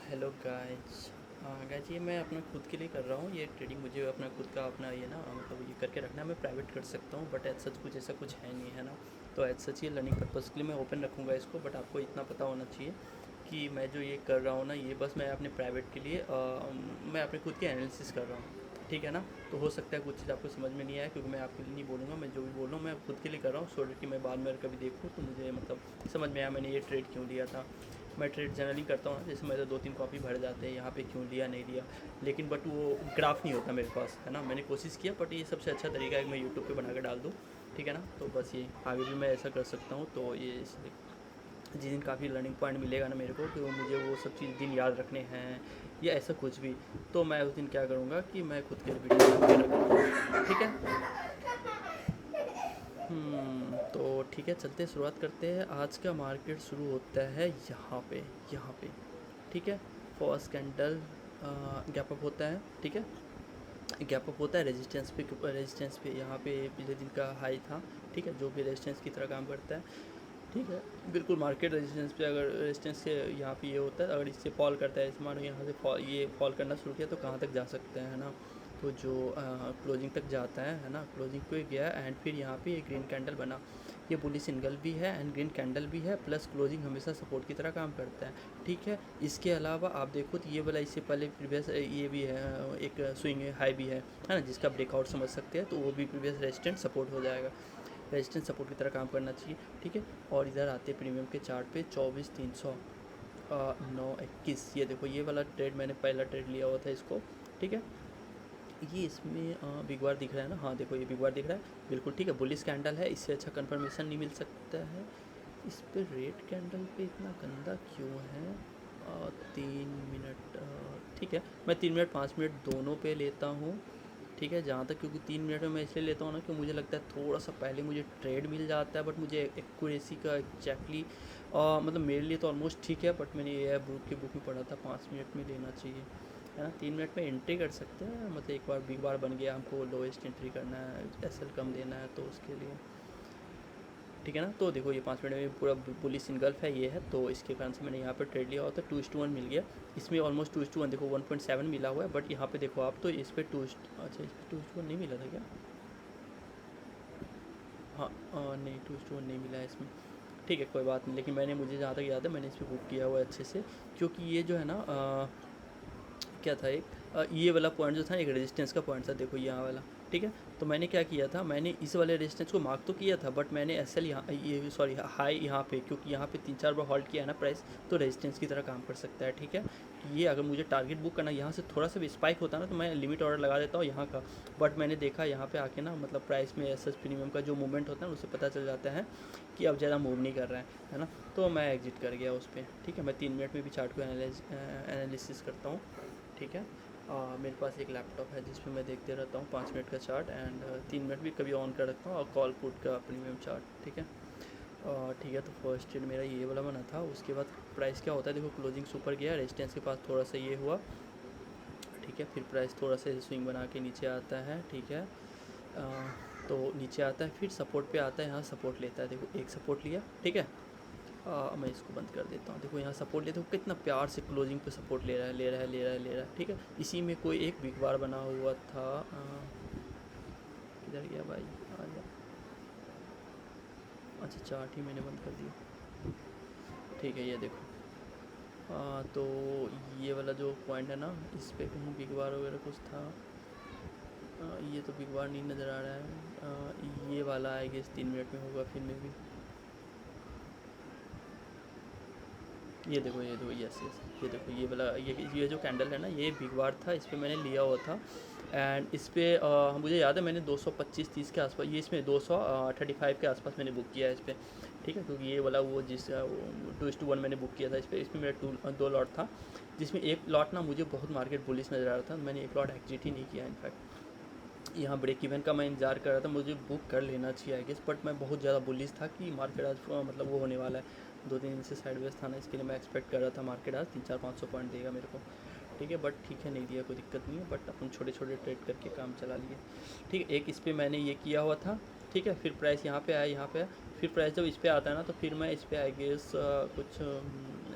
Hello guys. Guys ये मैं अपना खुद के लिए कर रहा हूँ। ये ट्रेडिंग मुझे अपना खुद का अपना ये ना मतलब ये करके रखना है। मैं प्राइवेट कर सकता हूँ बट एज सच कुछ ऐसा कुछ है नहीं है ना। तो एज सच ये लर्निंग पर्पज़ के लिए मैं ओपन रखूँगा इसको। बट आपको इतना पता होना चाहिए कि मैं जो ये कर रहा हूँ ना ये बस मैं अपने प्राइवेट के लिए मैं अपने खुद के एनालिसिस कर रहा हूँ। ठीक है ना। तो हो सकता है कुछ चीज़ आपको समझ में नहीं आया क्योंकि मैं आपके लिए नहीं बोलूँगा। मैं जो भी बोल रहा हूँ मैं खुद के लिए कर रहा हूँ सो डैट कि मैं बाद में अगर कभी देखूँ तो मुझे मतलब समझ में आया मैंने ये ट्रेड क्यों लिया था। मैं ट्रेड जनरली करता हूँ ना, जैसे मेरे 2-3 कॉपी भर जाते हैं यहाँ पे क्यों लिया नहीं लिया। लेकिन बट वो ग्राफ नहीं होता मेरे पास है ना। मैंने कोशिश किया बट ये सबसे अच्छा तरीका है कि मैं यूट्यूब पे बना कर डाल दूँ। ठीक है ना। तो बस ये आगे भी मैं ऐसा कर सकता हूँ। तो ये जिस दिन काफ़ी लर्निंग पॉइंट मिलेगा ना मेरे को कि वो मुझे वो सब चीज़ दिन याद रखने हैं या ऐसा कुछ भी, तो मैं उस दिन क्या करूँगा कि मैं खुद के वीडियो बना के रखूँगा। ठीक है। तो ठीक है, चलते शुरुआत करते हैं। आज का मार्केट शुरू होता है यहाँ पे। ठीक है। फर्स्ट कैंडल गैप अप होता है। ठीक है। गैप अप होता है रेजिस्टेंस पे यहाँ पे पिछले दिन का हाई था। ठीक है, जो कि रेजिस्टेंस की तरह काम करता है। ठीक है। बिल्कुल मार्केट रेजिस्टेंस पे अगर रेजिस्टेंस से यहाँ पे ये होता है, अगर इससे फॉल करता है, इस मानो यहाँ से ये फॉल करना शुरू किया तो कहाँ तक जा सकते हैं है ना। तो जो क्लोजिंग तक जाता है ना, क्लोजिंग पे गया एंड फिर यहाँ पे ये ग्रीन कैंडल बना। ये बुलिश सिंगल भी है एंड ग्रीन कैंडल भी है, प्लस क्लोजिंग हमेशा सपोर्ट की तरह काम करता है। ठीक है। इसके अलावा आप देखो तो ये वाला इससे पहले प्रीवियस ये भी है, एक स्विंग हाई भी है ना, जिसका ब्रेकआउट समझ सकते हैं। तो वो भी प्रीवियस रेजिस्टेंस सपोर्ट हो जाएगा। रेजिस्टेंस सपोर्ट की तरह काम करना चाहिए। ठीक है। और इधर आते हैं प्रीमियम के चार्ट पे 24,300 9,21। ये देखो ये वाला ट्रेड मैंने पहला ट्रेड लिया हुआ था इसको। ठीक है। ये इसमें बिग बार दिख रहा है ना। हाँ देखो ये बिग बार दिख रहा है बिल्कुल। ठीक है। बुलिश कैंडल है, इससे अच्छा कंफर्मेशन नहीं मिल सकता है। इस पे रेड कैंडल पे इतना गंदा क्यों है। 3 मिनट ठीक है, मैं 3 मिनट 5 मिनट दोनों पे लेता हूँ। ठीक है। जहाँ तक क्योंकि 3 मिनट में मैं इसलिए लेता हूँ ना कि मुझे लगता है थोड़ा सा पहले मुझे ट्रेड मिल जाता है बट मुझे एक्यूरेसी का एग्जैक्टली मतलब मेरे लिए तो ऑलमोस्ट ठीक है। बट मैंने ये बुक में पढ़ा था 5 मिनट में लेना चाहिए है ना। 3 मिनट में एंट्री कर सकते हैं, मतलब एक बार बिग बार बन गया हमको लोएस्ट एंट्री करना है, एसएल कम देना है तो उसके लिए। ठीक है ना। तो देखो ये 5 मिनट में पूरा पुलिस इनगल्फ है ये है, तो इसके कारण से मैंने यहाँ पर ट्रेड लिया हुआ था। 2:1 मिल गया इसमें, ऑलमोस्ट 2:1 देखो 1.7 मिला हुआ है। बट यहाँ पे देखो आप तो इस पर अच्छा इस पर 2:1 नहीं मिला था क्या। हाँ नहीं 2:1 नहीं मिला है इसमें। ठीक है कोई बात नहीं, लेकिन मैंने मुझे जहाँ तक याद है मैंने इस पर बुक किया हुआ है अच्छे से। क्योंकि ये जो है ना क्या था एक ये वाला पॉइंट जो था एक रेजिस्टेंस का पॉइंट था, देखो यहाँ वाला। ठीक है। तो मैंने क्या किया था, मैंने इस वाले रेजिस्टेंस को मार्क तो किया था बट मैंने एस एल यहाँ ये सॉरी हाई यहाँ पे, क्योंकि यहाँ पे 3-4 बार हॉल्ट किया है ना प्राइस, तो रेजिस्टेंस की तरह काम कर सकता है। ठीक है। ये अगर मुझे टारगेट बुक करना यहाँ से थोड़ा सा भी स्पाइक होता ना तो मैं लिमिट ऑर्डर लगा देता हूँ यहाँ का। बट मैंने देखा यहाँ पे आके ना मतलब प्राइस में एस एस प्रीमियम का जो मूवमेंट होता है उससे पता चल जाता है कि अब ज़्यादा मूव नहीं कर रहा है ना। तो मैं एग्जिट कर गया उस पर। ठीक है। मैं 3 मिनट में भी चार्ट को एनालिसिस करता हूँ। ठीक है। मेरे पास एक लैपटॉप है जिस पे मैं देखते रहता हूँ 5 मिनट का चार्ट एंड 3 मिनट भी कभी ऑन कर रखता हूँ, और कॉल पुट का प्रीमियम चार्ट। ठीक है। ठीक है। तो फर्स्ट ट्रेड मेरा ये वाला बना था। उसके बाद प्राइस क्या होता है देखो, क्लोजिंग सुपर गया, रेजिस्टेंस के पास थोड़ा सा ये हुआ। ठीक है। फिर प्राइस थोड़ा सा स्विंग बना के नीचे आता है। ठीक है। तो नीचे आता है फिर सपोर्ट पे आता है, यहाँ सपोर्ट लेता है, देखो एक सपोर्ट लिया। ठीक है। मैं इसको बंद कर देता हूँ। देखो यहाँ सपोर्ट लेते हो कितना प्यार से क्लोजिंग पे सपोर्ट ले रहा है ले रहा है ले रहा है ले रहा है। ठीक है। इसी में कोई एक बिग बार बना हुआ था। किधर गया भाई, आ जा। अच्छा चार्ट ही मैंने बंद कर दिया। ठीक है। ये देखो तो ये वाला जो पॉइंट है ना इस पर कहीं बिग बार वगैरह कुछ था। ये तो बिग बार नहीं नज़र आ रहा है। ये वाला आएगा इस 3 मिनट में होगा फिर में भी। ये देखो यस यस, ये देखो ये वाला ये जो कैंडल है ना ये बिग बार था, इस पर मैंने लिया हुआ था। एंड इस पर मुझे याद है मैंने 225-30 के आसपास, ये इसमें 235 के आसपास मैंने बुक किया है इस पर। ठीक है। क्योंकि ये वाला वो जिस 2:1 मैंने बुक किया था इस पर। इसमें मेरा दो लॉट था, जिसमें एक लॉट ना मुझे बहुत मार्केट बुलिश नज़र आ रहा था, मैंने एक लॉट एग्जिट ही नहीं किया इनफैक्ट। यहाँ ब्रेक इवन का मैं इंतजार कर रहा था, मुझे बुक कर लेना चाहिए आई गेस, बट मैं बहुत ज़्यादा बुलिश था कि मार्केट आज मतलब वो होने वाला है। 2-3 दिन से साइडवेज था ना, इसके लिए मैं एक्सपेक्ट कर रहा था मार्केट आज 300-400-500 पॉइंट देगा मेरे को। ठीक है। बट ठीक है नहीं दिया, कोई दिक्कत नहीं है, बट अपन छोटे छोटे ट्रेड करके काम चला लिए। ठीक है। एक इस पर मैंने ये किया हुआ था। ठीक है। फिर प्राइस यहाँ पे आया, यहाँ पे आया। फिर प्राइस जब इस पर आता है ना तो फिर मैं इस पर आई गेस कुछ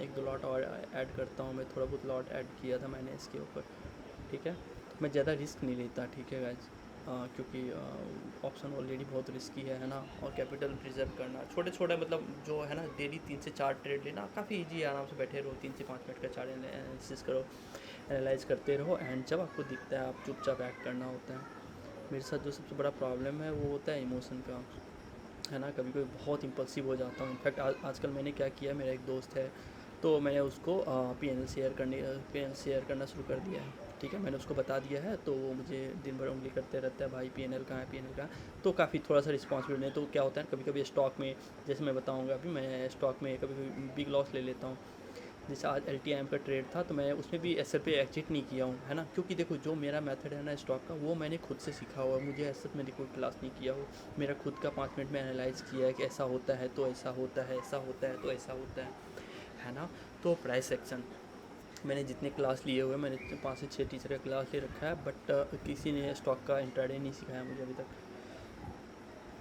एक दो लॉट और ऐड करता हूँ मैं, थोड़ा बहुत लॉट ऐड किया था मैंने इसके ऊपर, ठीक है। मैं ज़्यादा रिस्क नहीं लेता, ठीक है गाइज, क्योंकि ऑप्शन ऑलरेडी बहुत रिस्की है ना। और कैपिटल प्रिजर्व करना छोटे छोटे मतलब जो है ना, डेली 3 से 4 ट्रेड लेना काफ़ी इजी है, आराम से बैठे रहो 3 से 5 मिनट का चार्ट एनालिसिस करो, एनालाइज करते रहो, एंड जब आपको दिखता है आप चुपचाप एक्ट करना होता है। मेरे साथ जो सबसे बड़ा प्रॉब्लम है वो होता है इमोशन का, है ना। कभी कभी बहुत इम्पल्सिव हो जाता हूँ। इनफैक्ट आजकल मैंने क्या किया, मेरा एक दोस्त है तो मैंने उसको पीएनएल शेयर करना शुरू कर दिया है, ठीक है। मैंने उसको बता दिया है तो वो मुझे दिन भर उंगली करते रहता है, भाई पीएनएल कहाँ है, पीएनएल कहाँ है। तो काफ़ी थोड़ा सा रिस्पॉन्सिबिलिटी है। तो क्या होता है कभी कभी स्टॉक में, जैसे मैं बताऊँगा अभी, मैं स्टॉक में कभी कभी बिग लॉस ले लेता हूँ। जैसे आज LTIM का ट्रेड था तो मैं उसमें भी एसएल पे एग्जिट नहीं किया हूँ, है ना। क्योंकि देखो जो मेरा मेथड है ना स्टॉक का, वो मैंने खुद से सीखा हुआ है, मुझे एसएल मैंने कोई क्लास नहीं किया हो। मेरा खुद का 5 मिनट में एनालाइज़ किया है कि ऐसा होता है तो ऐसा होता है, ऐसा होता है तो ऐसा होता है ना। तो प्राइस एक्शन मैंने जितने क्लास लिए हुए, मैंने 5 से 6 टीचर का क्लास ले रखा है, बट किसी ने स्टॉक का इंट्राडे नहीं सिखाया मुझे अभी तक,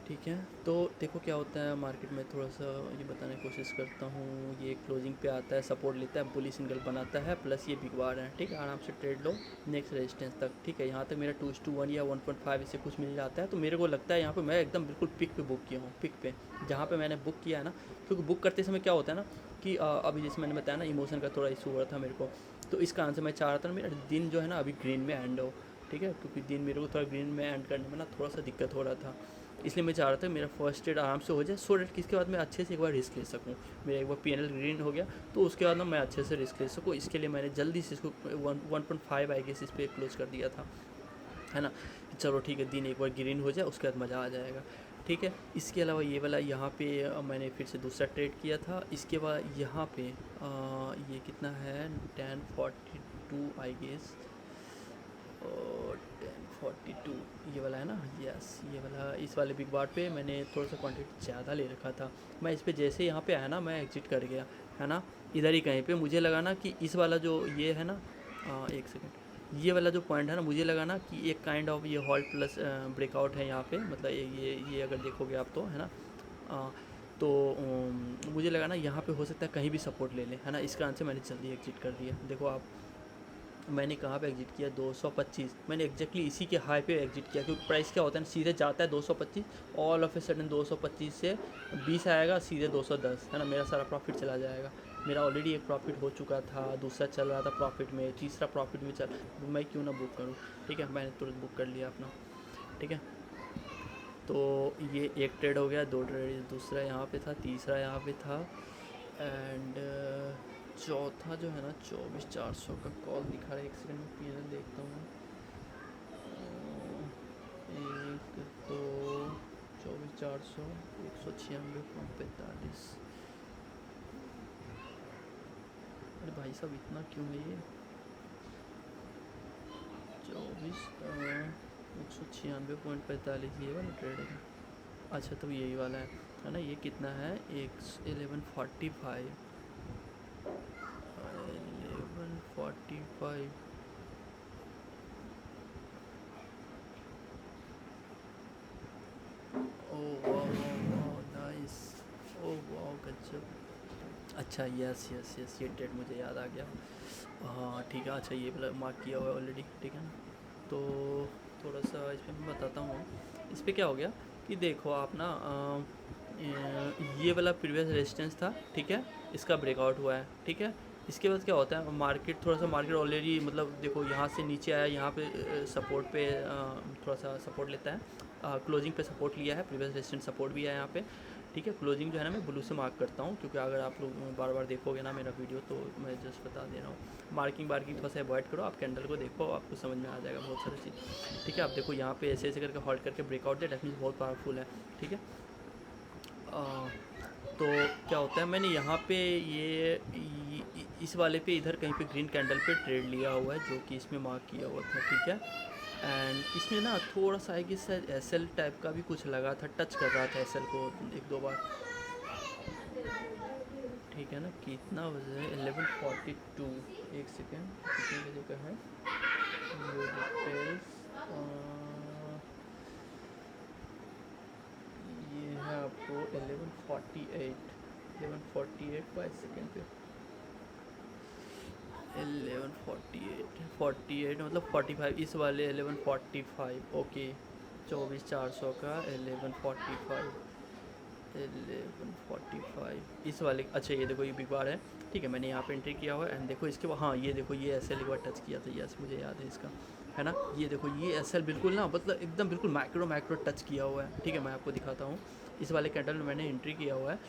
ठीक है। तो देखो क्या होता है मार्केट में, थोड़ा सा ये बताने की कोशिश करता हूँ। ये क्लोजिंग पे आता है, सपोर्ट लेता है, बुलिश सिग्नल बनाता है, प्लस ये बिग बार है, ठीक है। आराम से ट्रेड लो नेक्स्ट रेजिस्टेंस तक, ठीक है। यहाँ तक मेरा 2:1 या 1.5 इससे कुछ मिल जाता है तो मेरे को लगता है यहाँ पे मैं एकदम बिल्कुल पिक पे बुक किया हूँ, पिक पे जहाँ पे मैंने बुक किया है ना। क्योंकि बुक करते समय क्या होता है ना कि अभी जैसे मैंने बताया ना इमोशन का थोड़ा इशू हो रहा था मेरे को, तो इस कारण से मैं चाह रहा था मेरा दिन जो है ना अभी ग्रीन में एंड हो, ठीक है। क्योंकि दिन मेरे को थोड़ा ग्रीन में एंड करने में ना थोड़ा सा दिक्कत हो रहा था, इसलिए मैं चाह रहा था मेरा फर्स्ट ट्रेड आराम से हो जाए, सो डेट इसके बाद मैं अच्छे से एक बार रिस्क ले सकूँ। मेरा एक बार पीएनएल ग्रीन हो गया तो उसके बाद ना मैं अच्छे से रिस्क ले सकूँ। इसके लिए मैंने जल्दी से इसको 1.5 आई गेस इस पर क्लोज कर दिया था, है ना। चलो ठीक है, दिन एक बार ग्रीन हो जाए उसके बाद मज़ा आ जाएगा, ठीक है। इसके अलावा ये वाला यहाँ पे मैंने फिर से दूसरा ट्रेड किया था। इसके बाद यहाँ पे ये कितना है 1042 आई गेस, और 1042 ये वाला है ना, यस ये वाला। इस वाले बिग बार पे मैंने थोड़ा सा क्वांटिटी ज़्यादा ले रखा था। मैं इस पे जैसे यहाँ पे आया ना मैं एग्जिट कर गया, है ना। इधर ही कहीं पे मुझे लगा ना कि इस वाला जो ये है ना, एक सेकेंड, ये वाला जो पॉइंट है ना, मुझे लगा ना कि एक काइंड ऑफ ये हॉल्ट प्लस ब्रेकआउट है यहाँ पे, मतलब ये अगर देखोगे आप तो, है ना। तो मुझे लगा ना यहाँ पे हो सकता है कहीं भी सपोर्ट ले लें, है ना। इस कारण से मैंने जल्दी एग्जिट कर दिया। देखो आप, मैंने कहाँ पे एग्जिट किया 225, मैंने एग्जैक्टली इसी के हाई पे एग्जिट किया। क्योंकि प्राइस क्या होता है ना, सीधे जाता है 225, ऑल ऑफ ए सडन 225 से 20 आएगा सीधे 210, है ना। मेरा सारा प्रॉफिट चला जाएगा। मेरा ऑलरेडी एक प्रॉफिट हो चुका था, दूसरा चल रहा था प्रॉफिट में, तीसरा प्रॉफिट में चल, मैं क्यों ना बुक करूँ, ठीक है। मैंने तुरंत बुक कर लिया अपना, ठीक है। तो ये एक ट्रेड हो गया, दो ट्रेड, दूसरा यहाँ पे था, तीसरा यहाँ पे था, एंड चौथा जो है ना 24,400 का कॉल दिखा रहा है। एक सेकंड में पीएनएल देखता हूँ। 1 2 24,400 196.45। अरे भाई साहब इतना क्यों है ये, 196.45 ये वाला ट्रेड है। अच्छा तो यही वाला है ना। ये कितना है, 1145, 1145। ओह वाह वाह वाह नाइस, ओह वाह गजब। अच्छा यस यस यस, ये डेट मुझे याद आ गया। हाँ ठीक है, अच्छा ये वाला मार्क किया हुआ है ऑलरेडी, ठीक है ना। तो थोड़ा सा इस पर मैं बताता हूँ। इस पर क्या हो गया कि देखो आप ना ये वाला प्रीवियस रेजिस्टेंस था, ठीक है। इसका ब्रेकआउट हुआ है, ठीक है। इसके बाद क्या होता है मार्केट, थोड़ा सा मार्केट ऑलरेडी मतलब देखो यहाँ से नीचे आया, यहाँ पे सपोर्ट पे थोड़ा सा सपोर्ट लेता है, क्लोजिंग पे सपोर्ट लिया है, प्रीवियस रेजिस्टेंस सपोर्ट भी है यहाँ पे, ठीक है। क्लोजिंग जो है ना मैं ब्लू से मार्क करता हूँ, क्योंकि अगर आप लोग बार बार देखोगे ना मेरा वीडियो तो मैं जस्ट बता दे रहा हूँ। मार्किंग थोड़ा सा अवॉइड करो, आप कैंडल को देखो, आपको समझ में आ जाएगा बहुत सारी चीज़, ठीक है। आप देखो यहाँ पे ऐसे ऐसे करके हॉल्ट करके ब्रेकआउट दे, डेट मीन्स बहुत पावरफुल है, ठीक है। तो क्या होता है मैंने यहाँ पे इस वाले पे इधर कहीं पे ग्रीन कैंडल पे ट्रेड लिया हुआ है, जो कि इसमें मार्क किया हुआ था, ठीक है। एंड इसमें ना थोड़ा सा है कि शायद एसएल टाइप का भी कुछ लगा था, टच कर रहा था एसएल को एक दो बार, ठीक है ना। कितना बजे है 11:42, एक सेकेंड कितने बजे का है ये डिटेल्स, ये है आपको 11:48, 11:48 5 सेकेंड पे, 1148 मतलब 45, इस वाले 1145 ओके, 24,400 का 1145, 1145 इस वाले। अच्छा ये देखो ये बिग बार है, ठीक है, मैंने यहाँ पे एंट्री किया हुआ है। एंड देखो इसके बाद हाँ ये देखो ये एस एल एक बार टच किया था, यस मुझे याद है इसका, है ना। ये देखो ये एस एल बिल्कुल ना मतलब एकदम बिल्कुल माइक्रो टच किया हुआ है, ठीक है। मैं आपको दिखाता हूँ, इस वाले कैंडल में मैंने एंट्री किया हुआ है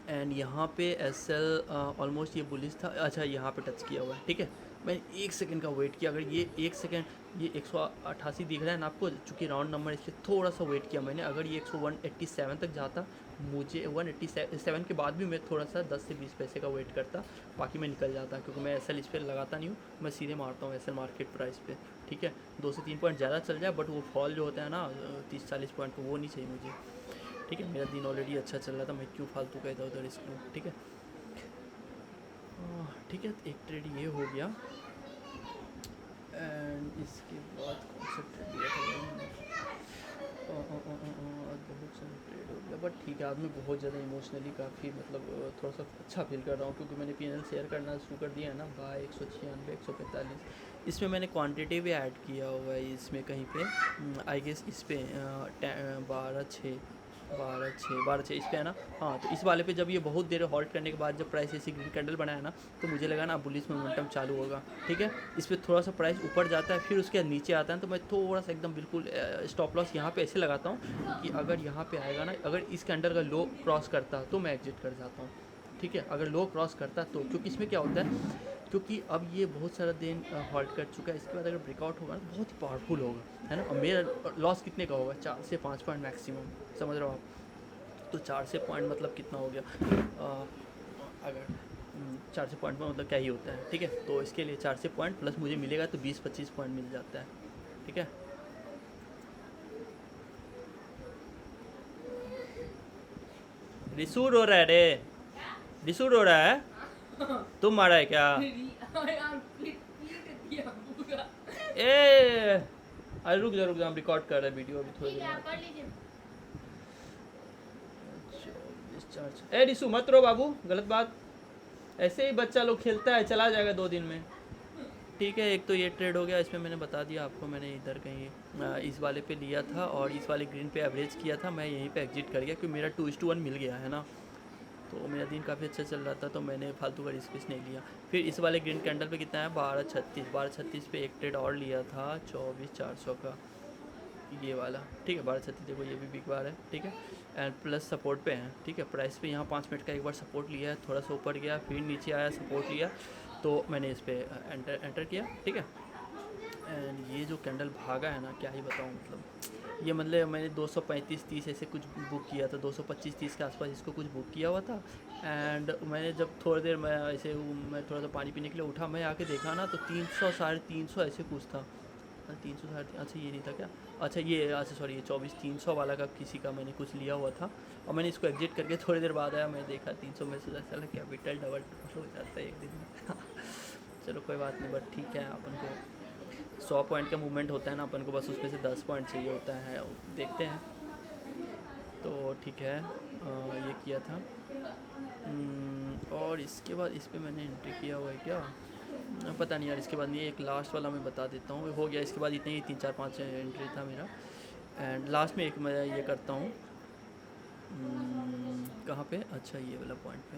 एंड यहाँ पे एस एल ऑलमोस्ट ये बुलिश था। अच्छा यहाँ पे टच किया हुआ है, ठीक है। मैंने 1 सेकंड का वेट किया, अगर ये 1 सेकंड, ये 188 दिख रहा है ना आपको, चूँकि राउंड नंबर इसलिए थोड़ा सा वेट किया मैंने। अगर ये 187 तक जाता, मुझे 187 के बाद भी मैं थोड़ा सा 10 से 20 पैसे का वेट करता, बाकी मैं निकल जाता, क्योंकि मैं एस एल इस पर लगाता नहीं हूँ, मैं सीधे मारता हूँ एस एल मार्केट प्राइस पे, ठीक है। 2 से 3 पॉइंट ज़्यादा चल जाए, बट वो फॉल जो होता है ना 30-40 पॉइंट का, वो नहीं चाहिए मुझे, ठीक है। मेरा दिन ऑलरेडी अच्छा चल रहा था, मैं क्यों फालतू का इधर उधर रिस्क लूँ, ठीक है। ठीक है, एक ट्रेड ये हो गया एंड इसके बाद कौन सा ट्रेड लिया था मैंने? आज बहुत सारे ट्रेड हो गया, बट ठीक है, आज मैं बहुत ज़्यादा इमोशनली काफ़ी मतलब थोड़ा सा अच्छा फील कर रहा हूँ, क्योंकि मैंने पीएनएल शेयर करना शुरू कर दिया है ना। बाय 196, 145, इसमें मैंने क्वांटिटी भी ऐड किया हुआ है इसमें कहीं पे, आई गेस इस पे 12 6 इस पे है ना। हाँ तो इस वाले पे जब ये बहुत देर हॉल्ट करने के बाद जब प्राइस ऐसी ग्रीन कैंडल बनाया ना, तो मुझे लगा ना बुलिश मोमेंटम चालू होगा, ठीक है। इस पर थोड़ा सा प्राइस ऊपर जाता है, फिर उसके बाद नीचे आता है, तो मैं थोड़ा सा एकदम बिल्कुल स्टॉप लॉस यहाँ पे ऐसे लगाता हूँ कि अगर यहाँ पे आएगा ना, अगर इस कैंडल का लो क्रॉस करता तो मैं एग्जिट कर जाता हूँ, ठीक है। अगर लो क्रॉस करता तो, क्योंकि इसमें क्या होता है, क्योंकि अब ये बहुत सारा दिन हॉल्ट कर चुका है, इसके बाद अगर ब्रेकआउट होगा ना बहुत ही पावरफुल होगा, है ना। और मेरा लॉस कितने का होगा, 4 से 5 पॉइंट मैक्सिमम, समझ रहे हो आप। तो 4 से पॉइंट मतलब कितना हो गया, अगर 4 से पॉइंट में मतलब क्या ही होता है, ठीक है। तो इसके लिए 4 से पॉइंट प्लस मुझे मिलेगा तो 20-25 पॉइंट मिल जाता है, ठीक है। रिसूर हो रहा है रे, रिसूर हो रहा है, तुम मारा है क्या? ए अरे रुक जा हम रिकॉर्ड कर रहे हैं वीडियो अभी थोड़ी देर में। ए रिसू मत रो बाबू, गलत बात, ऐसे ही बच्चा लोग खेलता है, चला जाएगा 2 दिन में, ठीक है। एक तो ये ट्रेड हो गया, इसमें मैंने बता दिया आपको, मैंने इधर कहीं इस वाले पे लिया था और इस वाले ग्रीन पे एवरेज किया था, मैं यहीं पे एग्जिट कर गया, क्योंकि मेरा 2:1 मिल गया है ना। तो मेरा दिन काफ़ी अच्छा चल रहा था, तो मैंने फालतू का रिस्क नहीं लिया। फिर इस वाले ग्रीन कैंडल पे कितना है, 1236 पे एक ट्रेड और लिया था 24,400 का, ये वाला, ठीक है। 1236 देखो ये भी बिग बार है, ठीक है। एंड प्लस सपोर्ट पे है, ठीक है। प्राइस पे यहाँ 5 मिनट का एक बार सपोर्ट लिया है, थोड़ा सा ऊपर गया, फिर नीचे आया, सपोर्ट लिया, तो मैंने इस पर एंटर किया, ठीक है। एंड ये जो कैंडल भागा है ना, क्या ही बताऊँ, मतलब ये मतलब मैंने 235-30 ऐसे कुछ बुक किया था, 225-30 के आसपास इसको कुछ बुक किया हुआ था। एंड मैंने जब थोड़ी देर मैं थोड़ा सा पानी पीने के लिए उठा, मैं आके देखा ना तो 300 350 ऐसे कुछ था, 300 अच्छा ये नहीं था क्या, अच्छा ये अच्छा सॉरी ये 24-300 वाला का किसी का मैंने कुछ लिया हुआ था, और मैंने इसको एग्जिट करके थोड़ी देर बाद आया, मैं देखा 300 में से चला कैपिटल डबल हो जाता है एक दिन में। चलो कोई बात नहीं, बट ठीक है, अपन को 100 पॉइंट का मूवमेंट होता है ना, अपन को बस उसमें से 10 पॉइंट चाहिए होता है, देखते हैं। तो ठीक है, ये किया था। और इसके बाद इस पर मैंने एंट्री किया हुआ है क्या, पता नहीं यार। इसके बाद नहीं, एक लास्ट वाला मैं बता देता हूँ, हो गया। इसके बाद इतने ही 3-4-5 एंट्री था मेरा। एंड लास्ट में एक मैं ये करता हूँ, कहाँ पे, अच्छा ये वाला पॉइंट पे,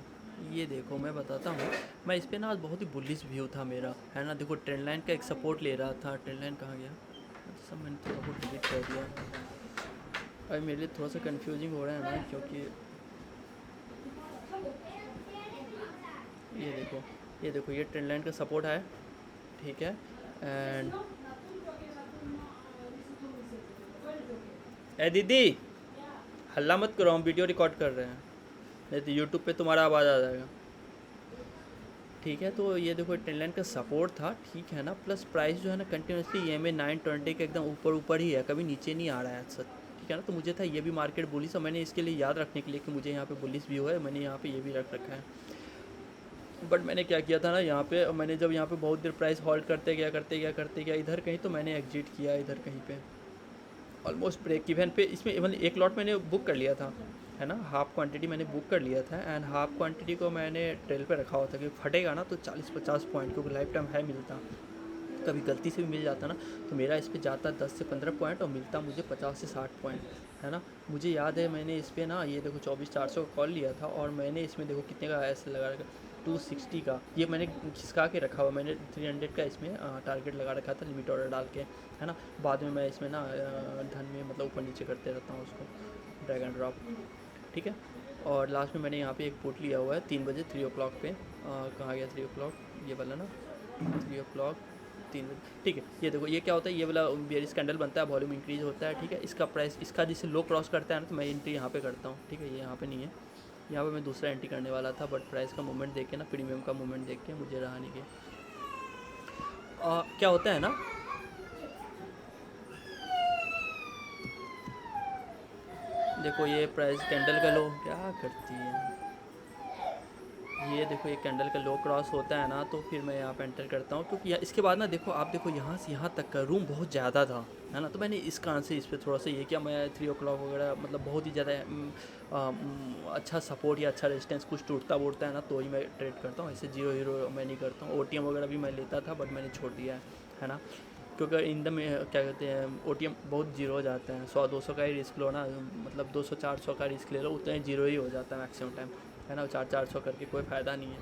ये देखो मैं बताता हूँ। मैं इस पर ना आज बहुत ही बुलिश व्यू था मेरा, है ना। देखो ट्रेंड लाइन का एक सपोर्ट ले रहा था, ट्रेंड लाइन कहाँ गया, सब मैंने थोड़ा बहुत डिलीट कर दिया। अभी मेरे लिए थोड़ा सा कंफ्यूजिंग हो रहा है ना, क्योंकि ये देखो ये ट्रेंड लाइन का सपोर्ट है, ठीक है। एंड ए दीदी हल्ला मत करो, हम वीडियो रिकॉर्ड कर रहे हैं, नहीं तो यूट्यूब पे तुम्हारा आवाज़ आ जाएगा, ठीक है। तो ये देखो ट्रेंड लाइन का सपोर्ट था, ठीक है ना। प्लस प्राइस जो है ना कंटिन्यूसली ये में 920 के एकदम ऊपर ही है, कभी नीचे नहीं आ रहा है सर, ठीक है ना। तो मुझे था ये भी मार्केट बुलिश, और मैंने इसके लिए याद रखने के लिए कि मुझे यहाँ पे बुलिश व्यू है, मैंने यहाँ पे ये भी रख रखा है। बट मैंने क्या किया था ना, यहाँ पे मैंने जब यहाँ पे बहुत देर प्राइस हॉल्ट करते गया इधर कहीं, तो मैंने एग्जिट किया इधर कहीं पे ऑलमोस्ट ब्रेक इवन पे। इसमें इवन एक लॉट मैंने बुक कर लिया था, है ना, हाफ़ क्वांटिटी मैंने बुक कर लिया था एंड हाफ़ क्वांटिटी को मैंने ट्रेल पे रखा हुआ था कि फटेगा ना तो 40-50 पॉइंट, क्योंकि लाइफ टाइम है मिलता, कभी गलती से भी मिल जाता ना तो मेरा इस पे जाता 10 से 15 पॉइंट और मिलता मुझे 50 से 60 पॉइंट, है ना। मुझे याद है मैंने इस पे ना ये देखो 24,400 का कॉल लिया था और मैंने इसमें देखो कितने का ऐसे लगा रखा, 260 का, ये मैंने खिसका के रखा हुआ, मैंने 300 का इसमें टारगेट लगा रखा था लिमिट ऑर्डर डाल के, है ना। बाद में मैं इसमें ना धन में मतलब ऊपर नीचे करते रहता हूँ उसको, ड्रैग एंड ड्रॉप, ठीक है। और लास्ट में मैंने यहाँ पे एक पुट लिया हुआ है 3 बजे 3 o'clock पे, कहाँ गया 3 o'clock, ये वाला ना 3 o'clock 3 बजे, ठीक है। ये देखो ये क्या होता है, ये वाला बेयरिश कैंडल बनता है, वॉल्यूम इंक्रीज होता है, ठीक है। इसका प्राइस इसका जिससे लो क्रॉस करता है ना तो मैं एंट्री यहाँ पे करता हूँ, ठीक है। ये यहाँ पे नहीं है, यहाँ पे मैं दूसरा एंट्री करने वाला था, बट प्राइस का मूवमेंट देख के ना, प्रीमियम का मूवमेंट देख के मुझे रहा नहीं गया। क्या होता है ना, देखो ये प्राइस कैंडल का लो क्या करती है, ये देखो ये कैंडल का लो क्रॉस होता है ना तो फिर मैं यहाँ पे एंटर करता हूँ, क्योंकि इसके बाद ना देखो आप देखो यहाँ से यहाँ तक का रूम बहुत ज़्यादा था, है ना। तो मैंने इस कारण से इस पर थोड़ा सा ये किया, मैं 3 o'clock वगैरह मतलब बहुत ही ज़्यादा अच्छा सपोर्ट या अच्छा रेजिस्टेंस कुछ टूटता वूटता है ना तो ही मैं ट्रेड करता हूँ, ऐसे जीरो हीरो मैं नहीं करता हूँ। OTM वगैरह भी मैं लेता था बट मैंने छोड़ दिया है ना, क्योंकि इन द में क्या कहते हैं OTM बहुत जीरो हो जाते हैं, 100-200 का ही रिस्क लो ना, मतलब 200-400 का रिस्क ले लो उतना ही जीरो ही हो जाता है मैक्सिमम टाइम, है ना। 400 करके कोई फ़ायदा नहीं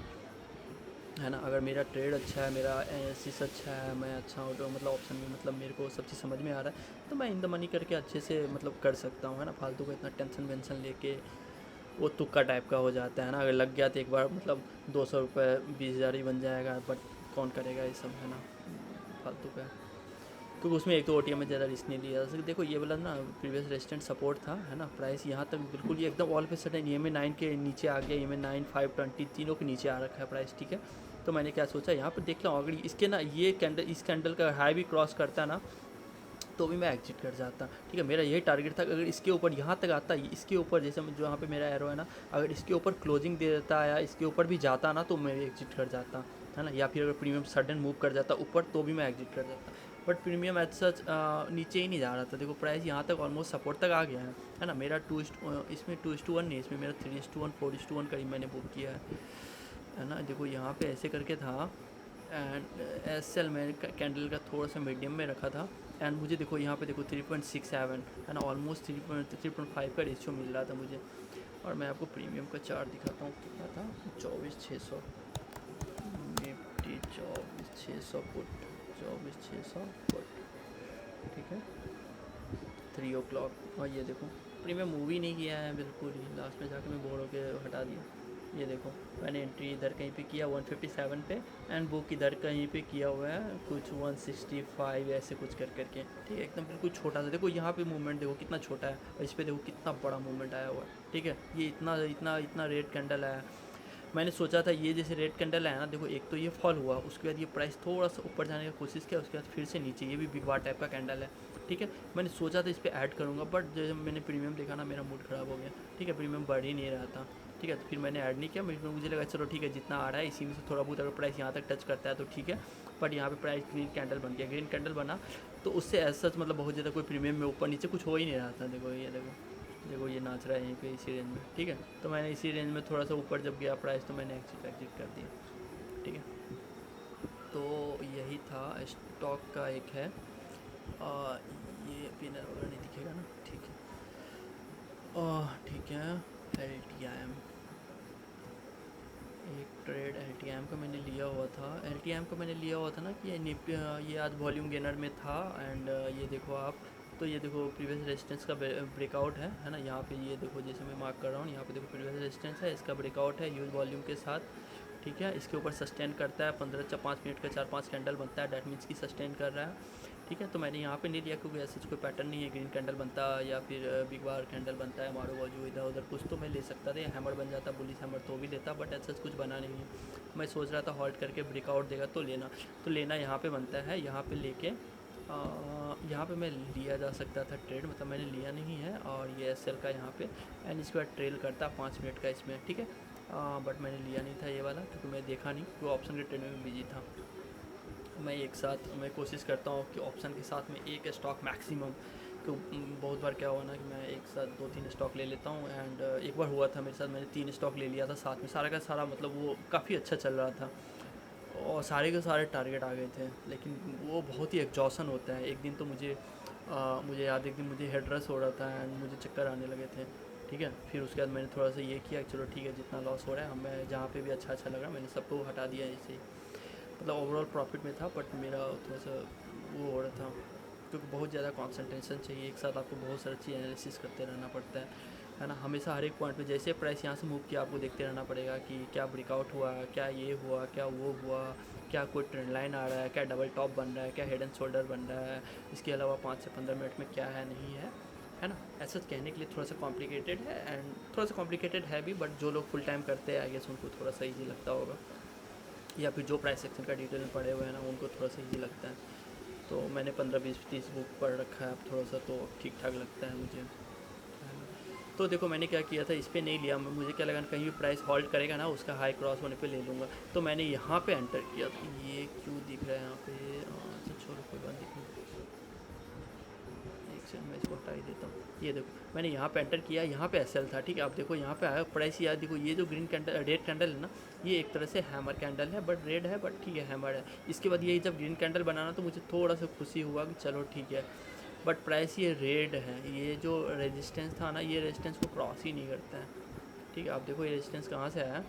है ना। अगर मेरा ट्रेड अच्छा है, मेरा एनालिसिस अच्छा है, मैं अच्छा हूँ तो मतलब ऑप्शन में मतलब मेरे को सब चीज़ समझ में आ रहा है तो मैं इन द मनी करके अच्छे से मतलब कर सकता हूँ, है ना। फालतू का इतना टेंशन वेंशन लेके वो तुक्का टाइप का हो जाता है ना, अगर लग गया तो एक बार मतलब 200 रुपये 20,000 ही बन जाएगा, बट कौन करेगा ये सब, है ना, फालतू का। क्योंकि उसमें एक तो OTM में ज़्यादा रिस्क नहीं लिया जा सकता। देखो ये वाला ना प्रीवियस रेजिस्टेंट सपोर्ट था, है ना। प्राइस यहाँ तक बिल्कुल ही एकदम ऑल पे सडन EMA 9 के नीचे आ गया, EMA 9 520 तीनों के नीचे आ रखा है प्राइस, ठीक है। तो मैंने क्या सोचा यहाँ पर देख लो, अगर इसके ना ये कैंडल इस कैंडल का हाई भी क्रॉस करता ना तो भी मैं एग्जिट कर जाता, ठीक है। मेरा यही टारगेट था, अगर इसके ऊपर यहाँ तक आता, इसके ऊपर जैसे जो यहाँ पे मेरा एरो है ना, अगर इसके ऊपर क्लोजिंग दे देता या इसके ऊपर भी जाता ना तो मैं एग्जिट कर जाता, है ना। या फिर अगर प्रीमियम सडन मूव कर जाता ऊपर तो भी मैं एग्जिट कर जाता, बट प्रीमियम एज सच नीचे ही नहीं जा रहा था। देखो प्राइस यहाँ तक ऑलमोस्ट सपोर्ट तक आ गया है ना। मेरा इसमें 2:1 नहीं, इसमें मेरा 3:1 4:1 करीब मैंने बुक किया है ना। देखो यहाँ पे ऐसे करके था एंड SL मैंने कैंडल का थोड़ा सा मीडियम में रखा था एंड मुझे देखो यहाँ पे देखो 3.67 है ना, ऑलमोस्ट 3.5 का रेशियो मिल रहा था मुझे। और मैं आपको प्रीमियम का चार्ट दिखाता हूँ, कितना था 24,600 निफ्टी, 24,600 पुट, 24,600 पुट, ठीक है 3 o'clock। और ये देखो प्रीमियम मूव ही नहीं किया है बिल्कुल ही, लास्ट में जाकर मैं बोर्ड होकर हटा दिया। ये देखो मैंने एंट्री इधर कहीं पे किया 157 पे एंड बुक इधर कहीं पे किया हुआ है कुछ 165 ऐसे कुछ कर करके, ठीक है। एकदम बिल्कुल छोटा सा, देखो यहाँ पे मूवमेंट देखो कितना छोटा है और इस पर देखो कितना बड़ा मूवमेंट आया हुआ है, ठीक है। ये इतना इतना इतना रेड कैंडल आया, मैंने सोचा था ये जैसे रेड कैंडल है ना, देखो एक तो ये फॉल हुआ, उसके बाद ये प्राइस थोड़ा सा ऊपर जाने की कोशिश किया, उसके बाद फिर से नीचे, ये भी बिग बार टाइप का कैंडल है, ठीक है। मैंने सोचा था इस पर ऐड करूँगा बट जब मैंने प्रीमियम देखा ना मेरा मूड ख़राब हो गया, ठीक है। प्रीमियम बढ़ ही नहीं रहा था, ठीक है। तो फिर मैंने ऐड नहीं किया, मुझे लगा चलो ठीक है जितना आ रहा है इसी में से थोड़ा बहुत अगर प्राइस यहाँ तक टच करता है तो ठीक है। बट यहाँ पे प्राइस ग्रीन कैंडल बन गया, ग्रीन कैंडल बना तो उससे एज सच मतलब बहुत ज़्यादा कोई प्रीमियम में ऊपर नीचे कुछ हो ही नहीं रहा था। देखो ये देखो ये नाच रहा है यहीं पे इसी रेंज में, ठीक है। तो मैंने इसी रेंज में थोड़ा सा ऊपर जब गया प्राइस तो मैंने एग्जिट कर दिया, ठीक है। तो यही था स्टॉक का एक है, ये पिनर वगैरह नहीं दिखेगा ना, ठीक है। ठीक है LTIM, एक ट्रेड LTIM का मैंने लिया हुआ था, LTIM का मैंने लिया हुआ था ना कि ये आज वॉल्यूम गेनर में था एंड ये देखो आप, तो ये देखो प्रीवियस रेजिस्टेंस का ब्रेकआउट है ना। यहाँ पे ये देखो जैसे मैं मार्क कर रहा हूँ, यहाँ पे देखो प्रीवियस रेजिस्टेंस है, इसका ब्रेकआउट है ह्यूज वॉल्यूम के साथ, ठीक है। इसके ऊपर सस्टेन करता है 5 मिनट का 4-5 कैंडल बनता है, डैट मीन्स की सस्टेन कर रहा है, ठीक है। तो मैंने यहाँ पे नहीं लिया क्योंकि ऐसा कोई पैटर्न नहीं है, ग्रीन कैंडल बनता या फिर बिग बार कैंडल बनता है, मारो बाजू इधर उधर कुछ तो मैं ले सकता था, हैमर बन जाता बुलिस हैमर तो भी लेता, बट ऐसा कुछ बना नहीं है। मैं सोच रहा था हॉल्ट करके ब्रेकआउट देगा तो लेना यहाँ पे बनता है, यहाँ पे लेके यहाँ पे मैं लिया जा सकता था ट्रेड, मतलब मैंने लिया नहीं है। और ये SL का यहाँ पे एंड इसके बाद ट्रेल करता 5 मिनट का इसमें, ठीक है। बट मैंने लिया नहीं था ये वाला क्योंकि मैं देखा नहीं, वो ऑप्शन के ट्रेड में बिजी था। मैं एक साथ मैं कोशिश करता हूँ कि ऑप्शन के साथ में एक स्टॉक मैक्सिमम बहुत बार क्या हुआ ना कि मैं एक साथ 2-3 स्टॉक ले लेता हूँ, एंड एक बार हुआ था मेरे साथ, मैंने 3 स्टॉक ले लिया था साथ में, सारा का सारा मतलब वो काफ़ी अच्छा चल रहा था और सारे के सारे टारगेट आ गए थे, लेकिन वो बहुत ही एग्जॉशन होता है। एक दिन तो मुझे याद है, एक दिन मुझे हेड रश हो रहा था एंड मुझे चक्कर आने लगे थे, ठीक है। फिर उसके बाद मैंने थोड़ा सा ये किया कि चलो ठीक है, जितना लॉस हो रहा है, मैं जहाँ पे भी अच्छा लगा मैंने सबको हटा दिया ऐसे ही। मतलब ओवरऑल प्रॉफिट में था, बट मेरा थोड़ा सा वो हो रहा था, क्योंकि बहुत ज़्यादा कॉन्सनट्रेशन चाहिए, एक साथ आपको बहुत सारा चीज़ एनालिसिस करते रहना पड़ता है ना। हमेशा हर एक पॉइंट पे जैसे प्राइस यहाँ से मूव किया, आपको देखते रहना पड़ेगा कि क्या ब्रेकआउट हुआ, क्या ये हुआ, क्या वो हुआ, क्या कोई ट्रेंड लाइन आ रहा है, क्या डबल टॉप बन रहा है, क्या हेड एंड शोल्डर बन रहा है, इसके अलावा 5 से 15 मिनट में क्या है नहीं है ना। ऐसा कहने के लिए थोड़ा सा कॉम्प्लिकेटेड है, एंड थोड़ा सा कॉम्प्लिकेटेड है भी, बट जो लोग फुल टाइम करते हैं आई गेस उनको थोड़ा सा ईजी लगता होगा, या फिर जो प्राइस सेक्शन का डिटेल में पढ़े हुए हैं ना उनको थोड़ा सा ईजी लगता है। तो मैंने 15-20-30 बुक पढ़ रखा है अब थोड़ा सा, तो ठीक ठाक लगता है मुझे। तो देखो मैंने क्या किया था, इस पर नहीं लिया, मुझे क्या लगा कहीं भी प्राइस हॉल्ट करेगा ना, उसका हाई क्रॉस होने पे ले लूँगा। तो मैंने यहाँ पे एंटर किया, तो ये क्यों दिख रहा है यहाँ पे, अच्छा छोड़ो कोई बात नहीं, एक सेकंड मैं इसको हटा ही देता हूँ। ये देखो मैंने यहाँ पे एंटर किया, यहाँ पे एसएल था, ठीक है। आप देखो यहाँ पे आया प्राइस, यार देखो ये जो ग्रीन कैंडल रेड कैंडल है ना, ये एक तरह से हैमर कैंडल है, बट रेड है, बट ठीक है हैमर है। इसके बाद ये जब ग्रीन कैंडल बनाना तो मुझे थोड़ा सा खुशी हुआ कि चलो ठीक है, बट प्राइस ये रेड है, ये जो रेजिस्टेंस था ना, ये रेजिस्टेंस को क्रॉस ही नहीं करता है, ठीक है। आप देखो ये रेजिस्टेंस कहाँ से आया,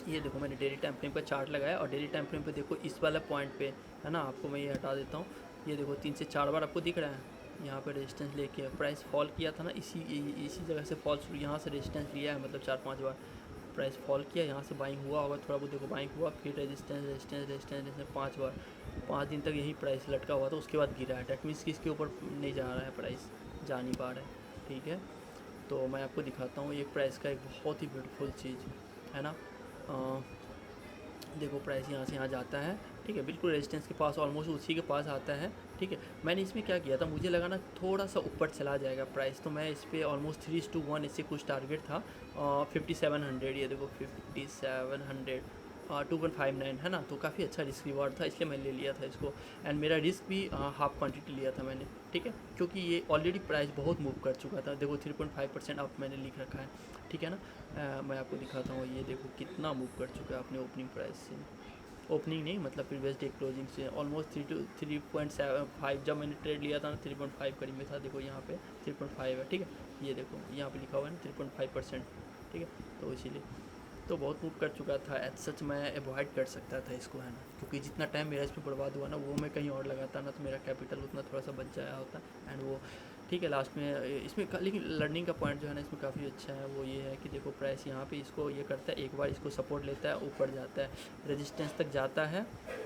ये देखो मैंने डेली टाइम फ्रेम पर चार्ट लगाया, और डेली टाइम फ्रेम पे देखो इस वाला पॉइंट पे है ना, आपको मैं ये हटा देता हूँ, ये देखो 3 से 4 बार आपको दिख रहा है, यहाँ पे रेजिस्टेंस लेके प्राइस फॉल किया था ना, इसी जगह से फॉल शुरू, यहाँ से रेजिस्टेंस लिया है, मतलब 4-5 बार प्राइस फॉल किया, यहाँ से बाइंग हुआ होगा थोड़ा बहुत, देखो बाइंग हुआ, फिर रेजिस्टेंस रेजिस्टेंस रेजिस्टेंस रेजिस्टेंस 5 बार, 5 दिन तक यही प्राइस लटका हुआ था, उसके बाद गिरा है। डैट मीन्स कि इसके ऊपर नहीं जा रहा है, प्राइस जा नहीं पा रहा है, ठीक है। तो मैं आपको दिखाता हूँ एक प्राइस का एक बहुत ही ब्यूटीफुल चीज़ है ना। देखो प्राइस यहाँ से यहाँ जाता है, ठीक है, बिल्कुल रेजिस्टेंस के पास, ऑलमोस्ट उसी के पास आता है, ठीक है। मैंने इसमें क्या किया था, मुझे लगा ना थोड़ा सा ऊपर चला जाएगा प्राइस, तो मैं इस पर ऑलमोस्ट 3:1 इससे कुछ टारगेट था, 5700, ये देखो 5700, 2.59 है ना, तो काफ़ी अच्छा रिस्क रिवार्ड था, इसलिए मैंने ले लिया था इसको। एंड मेरा रिस्क भी हाफ क्वांटिटी लिया था मैंने, ठीक है, क्योंकि ये ऑलरेडी प्राइस बहुत मूव कर चुका था। देखो 3.5% अप मैंने लिख रखा है, ठीक है ना। मैं आपको दिखाता हूँ, ये देखो कितना मूव कर चुका है अपने ओपनिंग प्राइस से, ओपनिंग नहीं मतलब प्रीवियस डे क्लोजिंग से, ऑलमोस्ट 3.75, जब मैंने ट्रेड लिया था ना 3.5 करीब में था, देखो यहाँ पे 3.5 है, ठीक है। ये देखो यहाँ पे लिखा हुआ है ना 3.5%, ठीक है। तो इसीलिए तो बहुत मूव कर चुका था, एज सच मैं अवॉइड कर सकता था इसको, है ना, क्योंकि जितना टाइम मेरा इसमें बर्बाद हुआ ना, वो मैं कहीं और लगाता ना, तो मेरा कैपिटल उतना थोड़ा सा बच जाया होता, एंड वो ठीक है लास्ट में इसमें लेकिन लर्निंग का पॉइंट जो है ना इसमें काफ़ी अच्छा है, वो ये है कि देखो प्राइस यहाँ पे इसको ये करता है, एक बार इसको सपोर्ट लेता है, ऊपर जाता है, रेजिस्टेंस तक जाता है,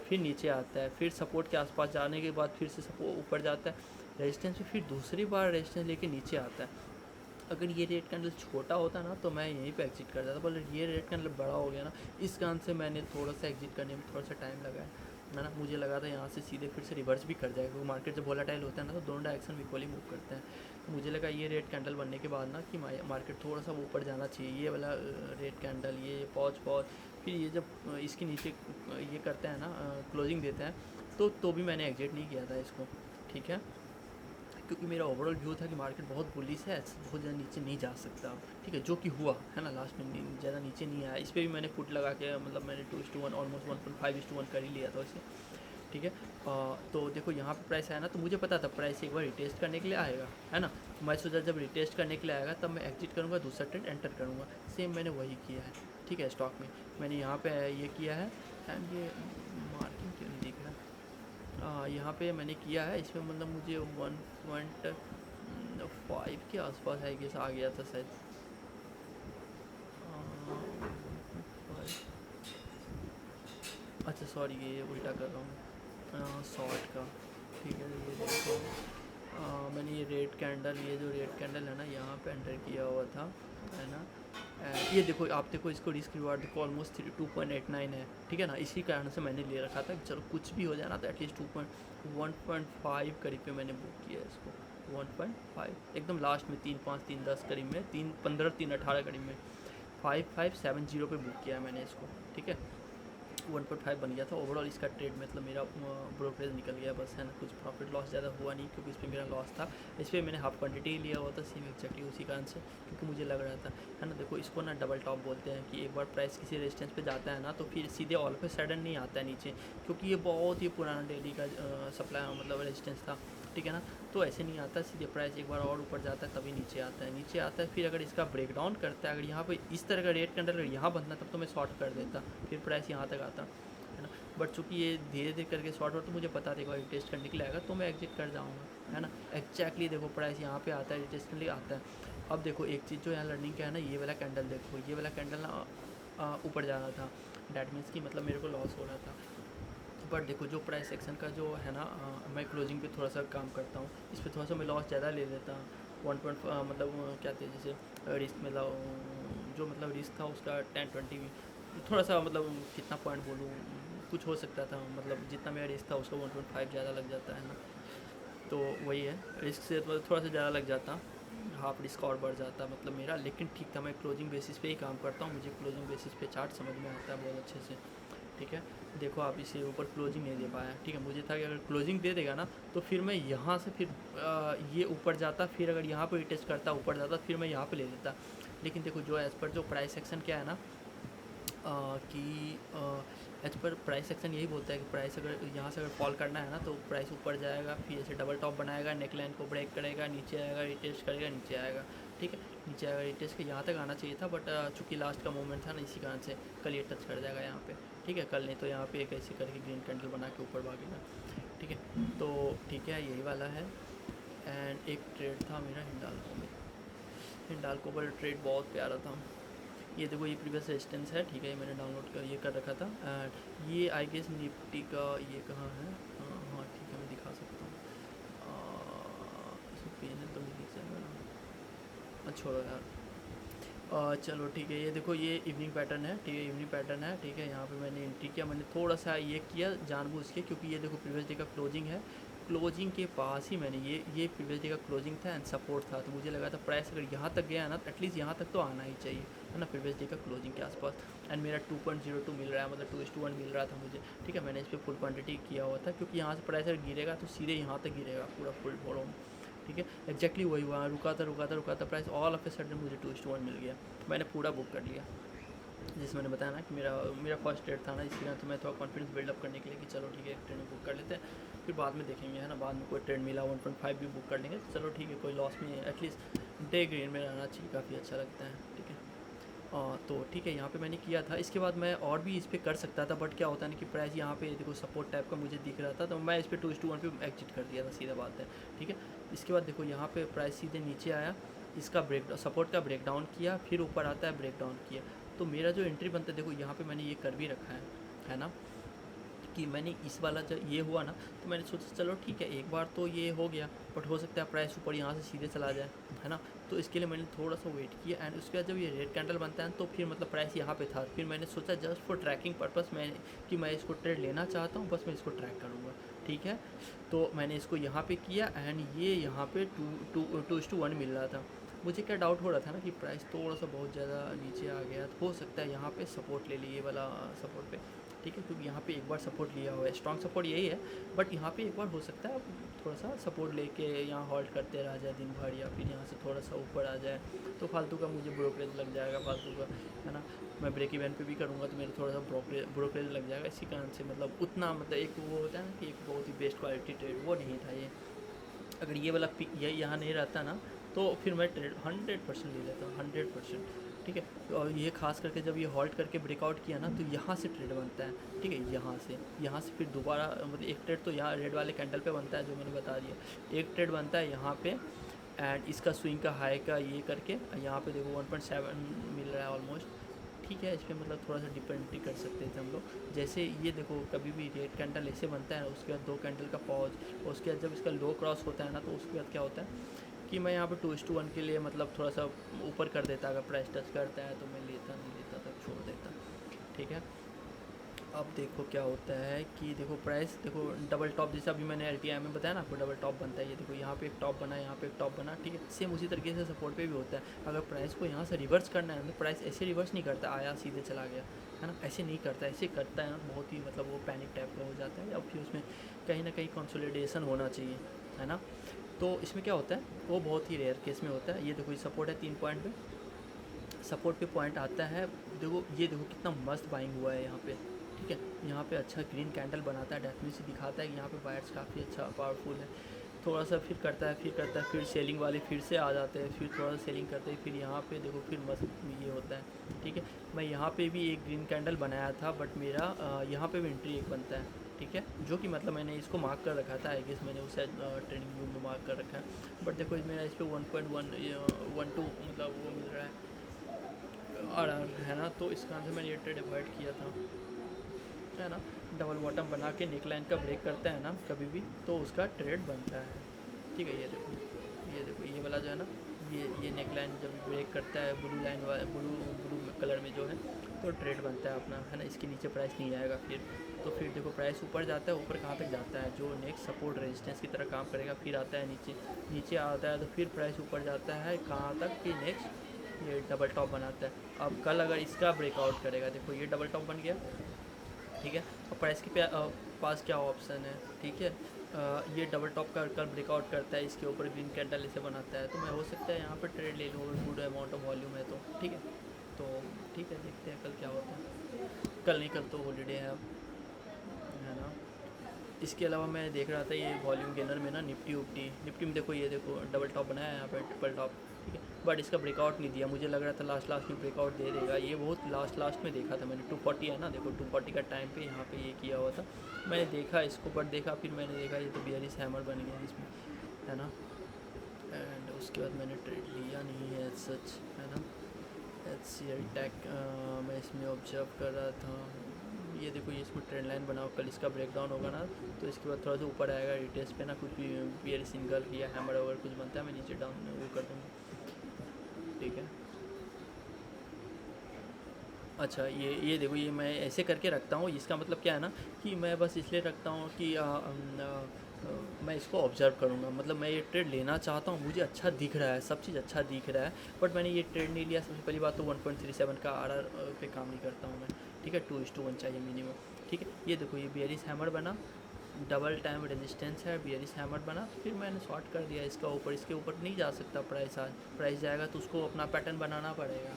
फिर नीचे आता है, फिर सपोर्ट के आसपास जाने के बाद फिर से सपोर्ट ऊपर जाता है, रेजिस्टेंस में फिर दूसरी बार रेजिस्टेंस लेके नीचे आता है। अगर ये रेड कैंडल छोटा होता ना तो मैं यहीं पे एग्जिट कर जाता, पर ये रेड कैंडल बड़ा हो गया ना, इस कारण से मैंने थोड़ा सा एग्जिट करने में थोड़ा सा टाइम लगाया, है ना। मुझे लगा था यहाँ से सीधे फिर से रिवर्स भी कर जाएगा, क्योंकि मार्केट जब वोलेटाइल होता है ना तो दोनों डायरेक्शन इक्वली मूव करते हैं। तो मुझे लगा ये रेड कैंडल बनने के बाद ना कि मार्केट थोड़ा सा ऊपर जाना चाहिए, ये वाला रेड कैंडल, ये पॉज, फिर ये जब इसके नीचे ये करता है ना, क्लोजिंग देता है, तो भी मैंने एग्जिट नहीं किया था इसको, ठीक है, क्योंकि मेरा ओवरऑल व्यू था कि मार्केट बहुत बुलिश है, बहुत ज़्यादा नीचे नहीं जा सकता, ठीक है, जो कि हुआ है ना, लास्ट में ज़्यादा नीचे नहीं आया। इस पर भी मैंने पुट लगा के, मतलब मैंने 2:1 ऑलमोस्ट 1.5:1 कर ही लिया था उसे, ठीक है। तो देखो यहाँ पे प्राइस आया ना, तो मुझे पता था प्राइस एक बार रिटेस्ट करने के लिए आएगा, है ना। मैं सोचा जब रिटेस्ट करने के लिए आएगा तब मैं एग्जिट करूँगा, दूसरा ट्रेड एंटर करूँगा, सेम मैंने वही किया है, ठीक है। स्टॉक में मैंने यहाँ पे ये किया है, एंड ये मार्किंग क्यों नहीं दिख रहा, यहाँ पे मैंने किया है, इसमें मतलब मुझे 1.5 के आसपास है कि आ गया था शायद, अच्छा सॉरी ये उल्टा कर रहा हूँ, शॉर्ट का, ठीक है। ये देखो मैंने ये रेड कैंडल, ये जो रेड कैंडल है ना यहाँ पे एंटर किया हुआ था, है ना। ये देखो आप देखो इसको रिस्क रिवार्ड देखो ऑलमोस्ट 2.89 है, ठीक है ना। इसी कारण से मैंने ले रखा था कि चलो कुछ भी हो जाए ना तो एटलीस्ट 1.5 करीब पे मैंने बुक किया है इसको, 1.5 एकदम लास्ट में, 3.5 3.10 करीब में, 3.15 3.18 करीब में, 5570 पे बुक किया है मैंने इसको, ठीक है। 1.5 बन गया था ओवरऑल इसका ट्रेड, मतलब मेरा ब्रोकरेज निकल गया बस, है ना। कुछ प्रॉफिट लॉस ज़्यादा हुआ नहीं क्योंकि इस पर मेरा लॉस था। इस पर मैंने हाफ क्वांटिटी लिया हुआ था सेम एक्जैक्टली उसी कारण से, क्योंकि मुझे लग रहा था, है ना। देखो इसको ना डबल टॉप बोलते हैं कि एक बार प्राइस किसी रेजिस्टेंस पे जाता है ना तो फिर सीधे ऑल ऑफ ए सडन नहीं आता है नीचे, क्योंकि ये बहुत ही पुराना डेली का सप्लाई मतलब रेजिस्टेंस था, ठीक है ना। तो ऐसे नहीं आता सीधे, प्राइस एक बार और ऊपर जाता है तभी नीचे आता है, नीचे आता है। फिर अगर इसका ब्रेक डाउन करता है, अगर यहाँ पे इस तरह का रेट कैंडल अगर यहाँ बनता तब तो मैं शॉर्ट कर देता, फिर प्राइस यहाँ तक आता, है ना। बट चूँकि ये धीरे धीरे करके शॉर्ट हो तो मुझे पता था एक बार टेस्ट करने के लिए आएगा तो मैं एग्जिट कर जाऊँगा, है ना। एक्जैक्टली देखो प्राइस यहाँ पे आता है, टेस्ट करने के लिए आता है। अब देखो एक चीज़ जो यहाँ लर्निंग क्या है ना, ये वाला कैंडल देखो, ये वाला कैंडल ना ऊपर जा रहा था, डैट मीन्स कि मतलब मेरे को लॉस हो रहा था। बट देखो जो प्राइस सेक्शन का जो है ना, मैं क्लोजिंग पे थोड़ा सा काम करता हूँ, इस पर थोड़ा सा मैं लॉस ज़्यादा ले लेता हूँ। 1. मतलब क्या थे जैसे रिस्क मतलब जो मतलब रिस्क था उसका 10-20 थोड़ा सा मतलब कितना पॉइंट बोलूँ, कुछ हो सकता था, मतलब जितना मेरा रिस्क था उसका 1.5 ज़्यादा लग जाता है ना। तो वही है, रिस्क से मतलब थोड़ा सा ज़्यादा लग जाता, हाफ रिस्क और बढ़ जाता मतलब मेरा, लेकिन ठीक था। मैं क्लोजिंग बेसिस पे ही काम करता हूँ, मुझे क्लोजिंग बेसिस पे चार्ट समझ में आता है बहुत अच्छे से, ठीक है। देखो आप इसे ऊपर क्लोजिंग नहीं दे पाया, ठीक है। मुझे था कि अगर क्लोजिंग दे देगा ना तो फिर मैं यहाँ से फिर ये ऊपर जाता, फिर अगर यहाँ पर टेस्ट करता ऊपर जाता फिर मैं यहाँ पे ले लेता। लेकिन देखो जो एज़ पर जो प्राइस सेक्शन क्या है ना, कि एज पर प्राइस सेक्शन यही बोलता है कि प्राइस अगर यहाँ से अगर फॉल करना है ना तो प्राइस ऊपर जाएगा, फिर ऐसे डबल टॉप बनाएगा, नेकलाइन को ब्रेक करेगा, नीचे आएगा, रिटेस्ट करेगा, नीचे आएगा, ठीक है। नीचे आएगा रिटेस्ट के यहाँ तक आना चाहिए था, बट चूँकि लास्ट का मोमेंट था ना इसी कारण से कल ये टच कर जाएगा यहाँ पे, ठीक है। कल नहीं तो यहाँ पे एक ऐसे करके ग्रीन कैंडल बना के ऊपर भागेगा, ठीक है। तो ठीक है यही वाला है। एंड एक ट्रेड था मेरा हिंडाल्को में, हिंडाल्को पर ट्रेड बहुत प्यारा था। ये देखो ये प्रीवियस रेजिस्टेंस है, ठीक है। ये मैंने डाउनलोड कर ये कर रखा था। एंड ये आई गेस निफ्टी का ये कहाँ है, हाँ ठीक है मैं दिखा सकता हूँ, इसमें पेन है तो नहीं दिख जाएगा, छोड़ो यार। चलो ठीक है, ये देखो ये इवनिंग पैटर्न है, ठीक है। इवनिंग पैटर्न है, ठीक है। यहाँ पे मैंने एंट्री किया, मैंने थोड़ा सा ये किया जानबूझ के, क्योंकि ये देखो प्रीवियस डे का क्लोजिंग है, क्लोजिंग के पास ही मैंने ये प्रीवियस डे का क्लोजिंग था एंड सपोर्ट था, तो मुझे लगा था प्राइस अगर यहाँ तक गया ना तो एटलीस्ट यहाँ तक तो आना ही चाहिए, है ना, प्रीवियस डे का क्लोजिंग के आसपास। एंड मेरा 2.02 मिल रहा है, मतलब 2:1 मिल रहा था मुझे, ठीक है। मैंने इस पर फुल क्वान्टिटी किया हुआ था, क्योंकि यहाँ से प्राइस अगर गिरेगा तो सीधे यहाँ तक गिरेगा पूरा फुल फॉलोम, ठीक है। एक्जैक्टली वही हुआ, रुका था price, all of a sudden मुझे 2:1 मिल गया, मैंने पूरा बुक कर लिया। जैसे मैंने बताया ना कि मेरा फर्स्ट ट्रेड था ना, इसलिए तो मैं थोड़ा कॉन्फिडेंस बिल्डअप करने के लिए कि चलो ठीक है एक ट्रेड बुक कर लेते हैं, फिर बाद में देखेंगे, है ना। बाद में कोई ट्रेड मिला 1.5 भी बुक कर लेंगे, चलो ठीक है कोई लॉस नहीं है, एटलीस्ट डे ग्रीन में रहना चाहिए, काफ़ी अच्छा लगता है, ठीक है। तो ठीक है यहाँ पे मैंने किया था। इसके बाद मैं और भी इस पर कर सकता था, बट क्या होता है ना कि प्राइस यहाँ पे देखो सपोर्ट टाइप का मुझे दिख रहा था, तो मैं इस पर 2:1 पे एग्जिट कर दिया था, सीधा बात है, ठीक है। इसके बाद देखो यहाँ पे प्राइस सीधे नीचे आया, इसका ब्रेक सपोर्ट का ब्रेक डाउन किया, फिर ऊपर आता है ब्रेक डाउन किया, तो मेरा जो एंट्री बनता है देखो यहाँ पे मैंने ये कर भी रखा है ना, कि मैंने इस वाला जब ये हुआ ना तो मैंने सोचा चलो ठीक है एक बार तो ये हो गया, बट हो सकता है प्राइस ऊपर यहाँ से सीधे चला जाए, है ना। तो इसके लिए मैंने थोड़ा सा वेट किया, एंड उसके बाद जब ये रेड कैंडल बनता है तो फिर मतलब प्राइस यहाँ पे था, फिर मैंने सोचा जस्ट फॉर ट्रैकिंग पर्पस कि मैं इसको ट्रेड लेना चाहता हूँ, बस मैं इसको ट्रैक करूँगा, ठीक है। तो मैंने इसको यहाँ पे किया, एंड ये यहाँ पे 2:1 मिल रहा था। मुझे क्या डाउट हो रहा था ना कि प्राइस थोड़ा सा बहुत ज़्यादा नीचे आ गया, तो हो सकता है यहाँ पे सपोर्ट ले लिए वाला सपोर्ट पे, ठीक है। क्योंकि यहाँ पे एक बार सपोर्ट लिया हुआ है, स्ट्रॉन्ग सपोर्ट यही है, बट यहाँ पे एक बार हो सकता है थोड़ा सा सपोर्ट लेके यहाँ हॉल्ट करते रह जाए दिन भर, या फिर यहाँ से थोड़ा सा ऊपर आ जाए, तो फालतू का मुझे ब्रोकरेज लग जाएगा, फालतू का, है ना। मैं ब्रेक इवन पे भी करूँगा तो मेरे थोड़ा सा ब्रोकरेज लग जाएगा, इसी कारण से मतलब उतना मतलब एक वो होता है ना कि एक बहुत ही बेस्ट क्वालिटी ट्रेड वो नहीं था ये। अगर ये वाला पिक ये यहाँ नहीं रहता ना तो फिर मैं ट्रेड 100% ले लेता हूँ, 100%, ठीक है। और ये खास करके जब ये हॉल्ट करके ब्रेकआउट किया ना तो यहाँ से ट्रेड बनता है, ठीक है। यहाँ से फिर दोबारा मतलब एक ट्रेड तो यहाँ रेड वाले कैंडल पे बनता है जो मैंने बता दिया, एक ट्रेड बनता है यहाँ पे, एंड इसका स्विंग का हाई का ये करके यहाँ पे देखो 1.7 मिल रहा है ऑलमोस्ट, ठीक है। इस पर मतलब थोड़ा सा डिपेंड कर सकते थे हम लोग। जैसे ये देखो कभी भी रेड कैंडल ऐसे बनता है, उसके बाद 2 कैंडल का पॉज, उसके बाद जब इसका लो क्रॉस होता है ना तो उसके बाद क्या होता है कि मैं यहाँ पे 2:1 के लिए मतलब थोड़ा सा ऊपर कर देता, अगर प्राइस टच करता है तो मैं लेता, नहीं लेता तो छोड़ देता, ठीक है। अब देखो क्या होता है कि देखो प्राइस देखो डबल टॉप, जैसे अभी मैंने एल में बताया ना आपको डबल टॉप बनता है, ये देखो यहाँ पे एक टॉप बना, यहाँ पे एक टॉप बना, ठीक है। सेम उसी तरीके से सपोर्ट पे भी होता है। अगर प्राइस को यहाँ से रिवर्स करना है तो प्राइस ऐसे रिवर्स नहीं करता आया सीधे चला गया, है ना, ऐसे नहीं करता। ऐसे करता है ना बहुत ही मतलब वो पैनिक टाइप का हो जाता है, अब फिर उसमें कहीं ना कहीं कंसोलिडेशन होना चाहिए, है ना। तो इसमें क्या होता है, वो बहुत ही रेयर केस में होता है। ये देखो ये सपोर्ट है 3 पॉइंट पे, सपोर्ट पे पॉइंट आता है, देखो ये देखो कितना मस्त बाइंग हुआ है यहाँ पे, ठीक है। यहाँ पे अच्छा ग्रीन कैंडल बनाता है, डेफिनेटली दिखाता है कि यहाँ पे बायर्स काफ़ी अच्छा पावरफुल है। थोड़ा सा फिर करता है, फिर करता है, फिर सेलिंग वाले फिर से आ जाते हैं, फिर थोड़ा सा सेलिंग करते हैं, फिर यहाँ पे देखो फिर मस्त ये होता है, ठीक है। मैं यहाँ पे भी एक ग्रीन कैंडल बनाया था, बट मेरा यहाँ पे भी एंट्री एक बनता है, ठीक है, जो कि मतलब मैंने इसको मार्क कर रखा था, आई गेस मैंने उसे ट्रेडिंग व्यू में मार्क कर रखा है। बट देखो मेरा इस पर 1.112 मतलब वो मिल रहा है और है ना, तो इस कारण से मैंने ये ट्रेड अवॉइड किया था, है ना। डबल बॉटम बना के नेक लाइन का ब्रेक करता है ना कभी भी, तो उसका ट्रेड बनता है, ठीक है। ये देखो ये वाला जो है ना, ये नेक लाइन जब ब्रेक करता है ब्लू लाइन वाला, ब्लू कलर में जो है, तो ट्रेड बनता है अपना, है ना। इसके नीचे प्राइस नहीं आएगा फिर, तो फिर देखो प्राइस ऊपर जाता है, ऊपर कहाँ तक जाता है, जो नेक्स्ट सपोर्ट रेजिस्टेंस की तरह काम करेगा, फिर आता है नीचे, नीचे आता है तो फिर प्राइस ऊपर जाता है कहाँ तक कि नेक्स्ट ये डबल टॉप बनाता है। अब कल अगर इसका ब्रेकआउट करेगा, देखो ये डबल टॉप बन गया, ठीक है। और प्राइस के पास क्या ऑप्शन है, ठीक है। ये डबल टॉप का कल ब्रेकआउट करता है, इसके ऊपर ग्रीन कैंडल इसे बनाता है, तो मैं हो सकता है यहाँ पर ट्रेड ले लूँ, गुड अमाउंट ऑफ वॉल्यूम है तो, ठीक है। तो ठीक है, देखते हैं कल क्या होता है। कल नहीं, कल तो हॉलीडे है अब, है ना। इसके अलावा मैं देख रहा था ये वॉल्यूम गेनर में ना निफ्टी में देखो ये देखो डबल टॉप बनाया है यहाँ पर, ट्रिपल टॉप, ठीक है। बट इसका ब्रेकआउट नहीं दिया, मुझे लग रहा था लास्ट में ब्रेकआउट दे देगा, ये बहुत लास्ट में देखा था मैंने। 240 है ना, देखो 240 का टाइम पे यहाँ पे ये किया हुआ था, मैंने देखा इसको, बट देखा फिर मैंने देखा ये तो बियरिश हैमर बन गया इसमें, है ना। एंड उसके बाद मैंने ट्रेड लिया नहीं है सच, है ना। HCL टेक मैं इसमें ऑब्जर्व कर रहा था, ये देखो ये इसमें ट्रेंड लाइन बनाओ, कल इसका ब्रेकडाउन होगा ना, तो इसके बाद थोड़ा सा ऊपर आएगा रिटेस्ट पे ना, कुछ भी बियर सिंगल या हैमर अगर कुछ बनता है मैं नीचे डाउन वो कर दूँगा, ठीक है। अच्छा ये देखो ये मैं ऐसे करके रखता हूँ, इसका मतलब क्या है ना कि मैं बस इसलिए रखता हूँ कि मैं इसको ऑब्जर्व करूँगा, मतलब मैं ये ट्रेड लेना चाहता हूँ, मुझे अच्छा दिख रहा है, सब चीज़ अच्छा दिख रहा है, बट मैंने ये ट्रेड नहीं लिया। सबसे पहली बात तो 1.37 का RR पे काम नहीं करता हूँ मैं, ठीक है। 2:1 चाहिए मिनिमम, ठीक है। ये देखो ये बियरिश हैमर बना, डबल टाइम रेजिस्टेंस है, बियरिश हैमर बना, फिर मैंने शॉर्ट कर दिया इसका ऊपर, इसके ऊपर नहीं जा सकता प्राइस, आज प्राइस जाएगा तो उसको अपना पैटर्न बनाना पड़ेगा,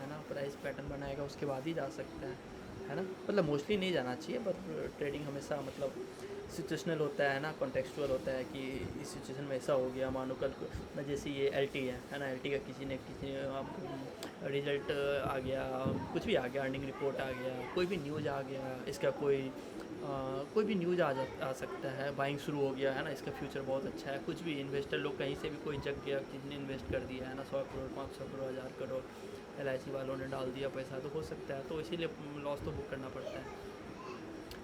है ना। प्राइस पैटर्न बनाएगा उसके बाद ही जा सकता है ना। मतलब मोस्टली नहीं जाना चाहिए, बट ट्रेडिंग हमेशा मतलब सिचुएशनल होता है ना, कॉन्टेक्चुअल होता है कि इस सिचुएशन में ऐसा हो गया, मानो कल जैसे ये LT है ना, LT का किसी ने रिजल्ट आ गया, कुछ भी आ गया, अर्निंग रिपोर्ट आ गया, कोई भी न्यूज़ आ गया, इसका कोई भी न्यूज़ आ सकता है, बाइंग शुरू हो गया, है ना, इसका फ्यूचर बहुत अच्छा है, कुछ भी इन्वेस्टर लोग कहीं से भी कोई जग गया, किसने इन्वेस्ट कर दिया है ना, 100 करोड़ 500 करोड़ 1000 करोड़ LIC वालों ने डाल दिया पैसा, तो हो सकता है, तो इसीलिए लॉस तो बुक करना पड़ता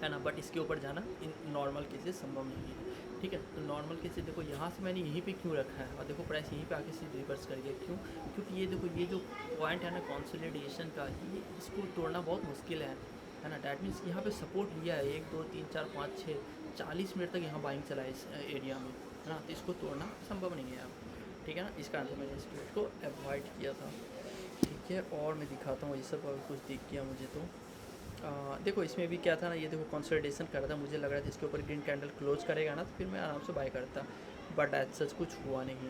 है ना। बट इसके ऊपर जाना इन नॉर्मल केसेस संभव नहीं है, ठीक है। तो नॉर्मल केसेस देखो यहाँ से मैंने यहीं पे क्यों रखा है, और देखो प्राइस यहीं पे आके सीधे रिवर्स कर गया, क्यों, क्योंकि ये देखो ये जो पॉइंट है ना कंसोलिडेशन का, ये इसको तोड़ना बहुत मुश्किल है ना। डैट मीन्स यहाँ पे सपोर्ट लिया है 1 2 3 4 5 6 40 मिनट तक यहाँ बाइंग चला है इस एरिया में, है ना। तो इसको तोड़ना संभव नहीं है अब, ठीक है ना। इस कारण से मैंने इस ट्रेड को अवॉइड किया था, ठीक है। और मैं दिखाता हूँ ये सब, और कुछ दिख गया मुझे तो देखो इसमें भी क्या था ना, ये देखो कंसोलिडेशन कर रहा था, मुझे लग रहा था इसके ऊपर ग्रीन कैंडल क्लोज करेगा ना, तो फिर मैं आराम से बाय करता, बट एज सच कुछ हुआ नहीं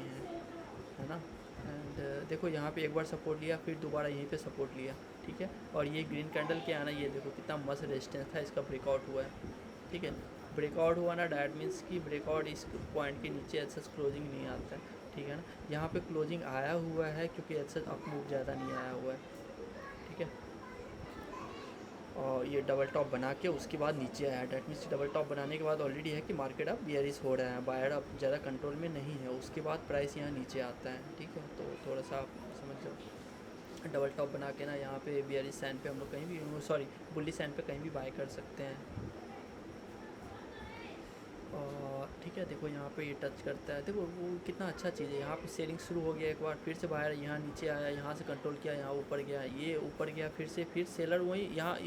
है ना। एंड देखो यहाँ पे एक बार सपोर्ट लिया, फिर दोबारा यहीं पे सपोर्ट लिया, ठीक है। और ये ग्रीन कैंडल क्या है ना, ये देखो कितना मस्त रेजिस्टेंस था, इसका ब्रेकआउट हुआ है, ठीक है। ब्रेकआउट हुआ ना, डैट मीन्स कि ब्रेकआउट इस पॉइंट के नीचे एज सच क्लोजिंग नहीं आता है, ठीक है ना। यहाँ पे क्लोजिंग आया हुआ है क्योंकि एज सच अप मूव ज़्यादा नहीं आया हुआ है, ठीक है। और ये डबल टॉप बना के उसके बाद नीचे आया, डैट मीन्स डबल टॉप बनाने के बाद ऑलरेडी है कि मार्केट अब बियरिश हो रहा है, बायर अब ज़्यादा कंट्रोल में नहीं है, उसके बाद प्राइस यहाँ नीचे आता है, ठीक है। तो थोड़ा सा आप समझ लो, डबल टॉप बना के ना यहाँ पे बियरिश साइन पे हम लोग कहीं भी, सॉरी बुल्ली साइन पे कहीं भी बाय कर सकते हैं, और ठीक है। देखो यहाँ पे ये टच करता है, देखो वो कितना अच्छा चीज़ है, यहाँ पे सेलिंग शुरू हो गया, एक बार फिर से बाहर यहाँ नीचे आया, यहाँ से कंट्रोल किया, यहाँ ऊपर गया, ये ऊपर गया, फिर सेलर वही यहाँ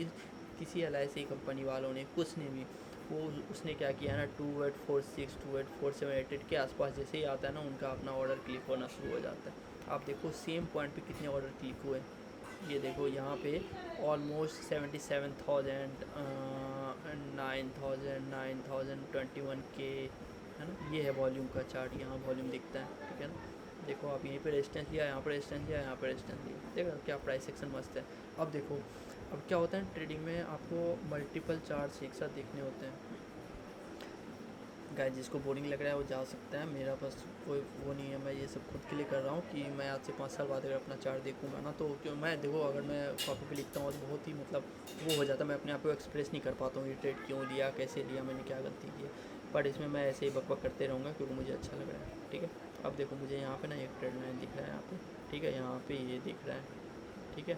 किसी LIC कंपनी वालों ने कुछ ने भी वो उसने क्या किया ना 2846 2847 के आसपास जैसे ही आता है ना उनका अपना ऑर्डर क्लिक होना शुरू हो जाता है। आप देखो सेम पॉइंट पे कितने ऑर्डर क्लिक हुए, ये देखो यहाँ पे ऑलमोस्ट 77,000 9,000 9,021 के, है ना। ये है वॉल्यूम का चार्ट, यहाँ वॉल्यूम दिखता है, ठीक है ना। देखो आप यहीं पे रेजिस्टेंस लिया, यहाँ पर रेजिस्टेंस लिया, यहाँ पर रेजिस्टेंस लिया, देखो क्या प्राइस सेक्शन मस्त है। अब देखो अब क्या होता है ट्रेडिंग में, आपको मल्टीपल चार्ट्स एक साथ देखने होते हैं। गाइस जिसको बोरिंग लग रहा है वो जा सकता है, मेरा बस कोई वो नहीं है, मैं ये सब खुद के लिए कर रहा हूँ कि मैं आज से 5 साल बाद अगर अपना चार्ट देखूंगा ना तो क्यों मैं देखो अगर मैं कॉपी पे लिखता हूँ तो बहुत ही मतलब वो हो जाता है, मैं अपने आप को एक्सप्रेस नहीं कर पाता हूँ ये ट्रेड क्यों लिया, कैसे लिया, मैंने क्या गलती की है। बट इसमें मैं ऐसे ही बकबक करते रहूँगा क्योंकि मुझे अच्छा लग रहा है, ठीक है। अब देखो मुझे यहाँ पे ना एक ट्रेड लाइन दिख रहा है यहाँ पे, ठीक है, यहाँ पे ये दिख रहा है, ठीक है।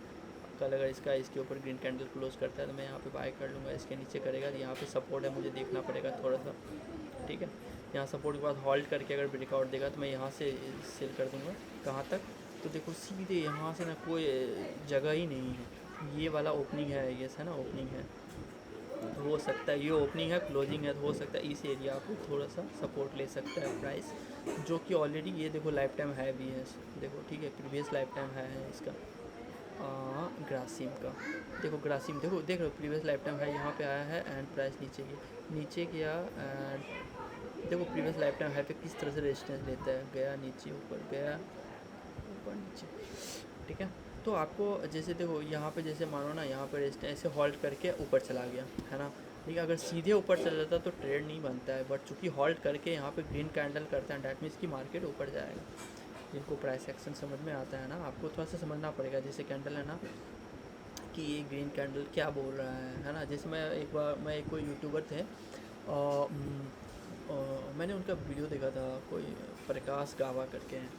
कल अगर इसके ऊपर ग्रीन कैंडल क्लोज करता है तो मैं यहाँ पे बाय कर लूँगा, इसके नीचे करेगा तो यहाँ पे सपोर्ट है, मुझे देखना पड़ेगा थोड़ा सा, ठीक है। यहाँ सपोर्ट के बाद होल्ड करके अगर ब्रेकआउट देगा तो मैं यहाँ से सेल कर दूँगा, कहाँ तक, तो देखो सीधे यहाँ से ना कोई जगह ही नहीं है, ये वाला ओपनिंग है, ये है ना ओपनिंग है, तो हो सकता है ये ओपनिंग है, क्लोजिंग है, तो हो सकता है इस एरिया को थोड़ा सा सपोर्ट ले सकता है प्राइस, जो कि ऑलरेडी ये देखो लाइफ टाइम है भी है, देखो ठीक है, प्रीवियस लाइफ टाइम है इसका ग्रासिम का, देखो ग्रासिम देखो देख रहे हो प्रीवियस लाइफ टाइम है, यहाँ पे आया है एंड प्राइस नीचे गया एंड देखो प्रीवियस लाइफ टाइम है पे किस तरह से रेजिस्टेंस लेता है, गया नीचे ऊपर गया ऊपर नीचे, ठीक है। तो आपको जैसे देखो यहाँ पे जैसे मानो ना यहाँ पे रेजिस्टेंस ऐसे होल्ड करके ऊपर चला गया, है ना, लेकिन अगर सीधे ऊपर चला जाता तो ट्रेड नहीं बनता है, बट चूँकि होल्ड करके यहाँ पे ग्रीन कैंडल करता है डैट मीन्स की मार्केट ऊपर जाएगा। जिनको प्राइस एक्शन समझ में आता है ना, आपको थोड़ा सा समझना पड़ेगा, जैसे कैंडल है ना कि ये ग्रीन कैंडल क्या बोल रहा है ना। जैसे मैं एक कोई यूट्यूबर थे मैंने उनका वीडियो देखा था, कोई प्रकाश गावा करके हैं,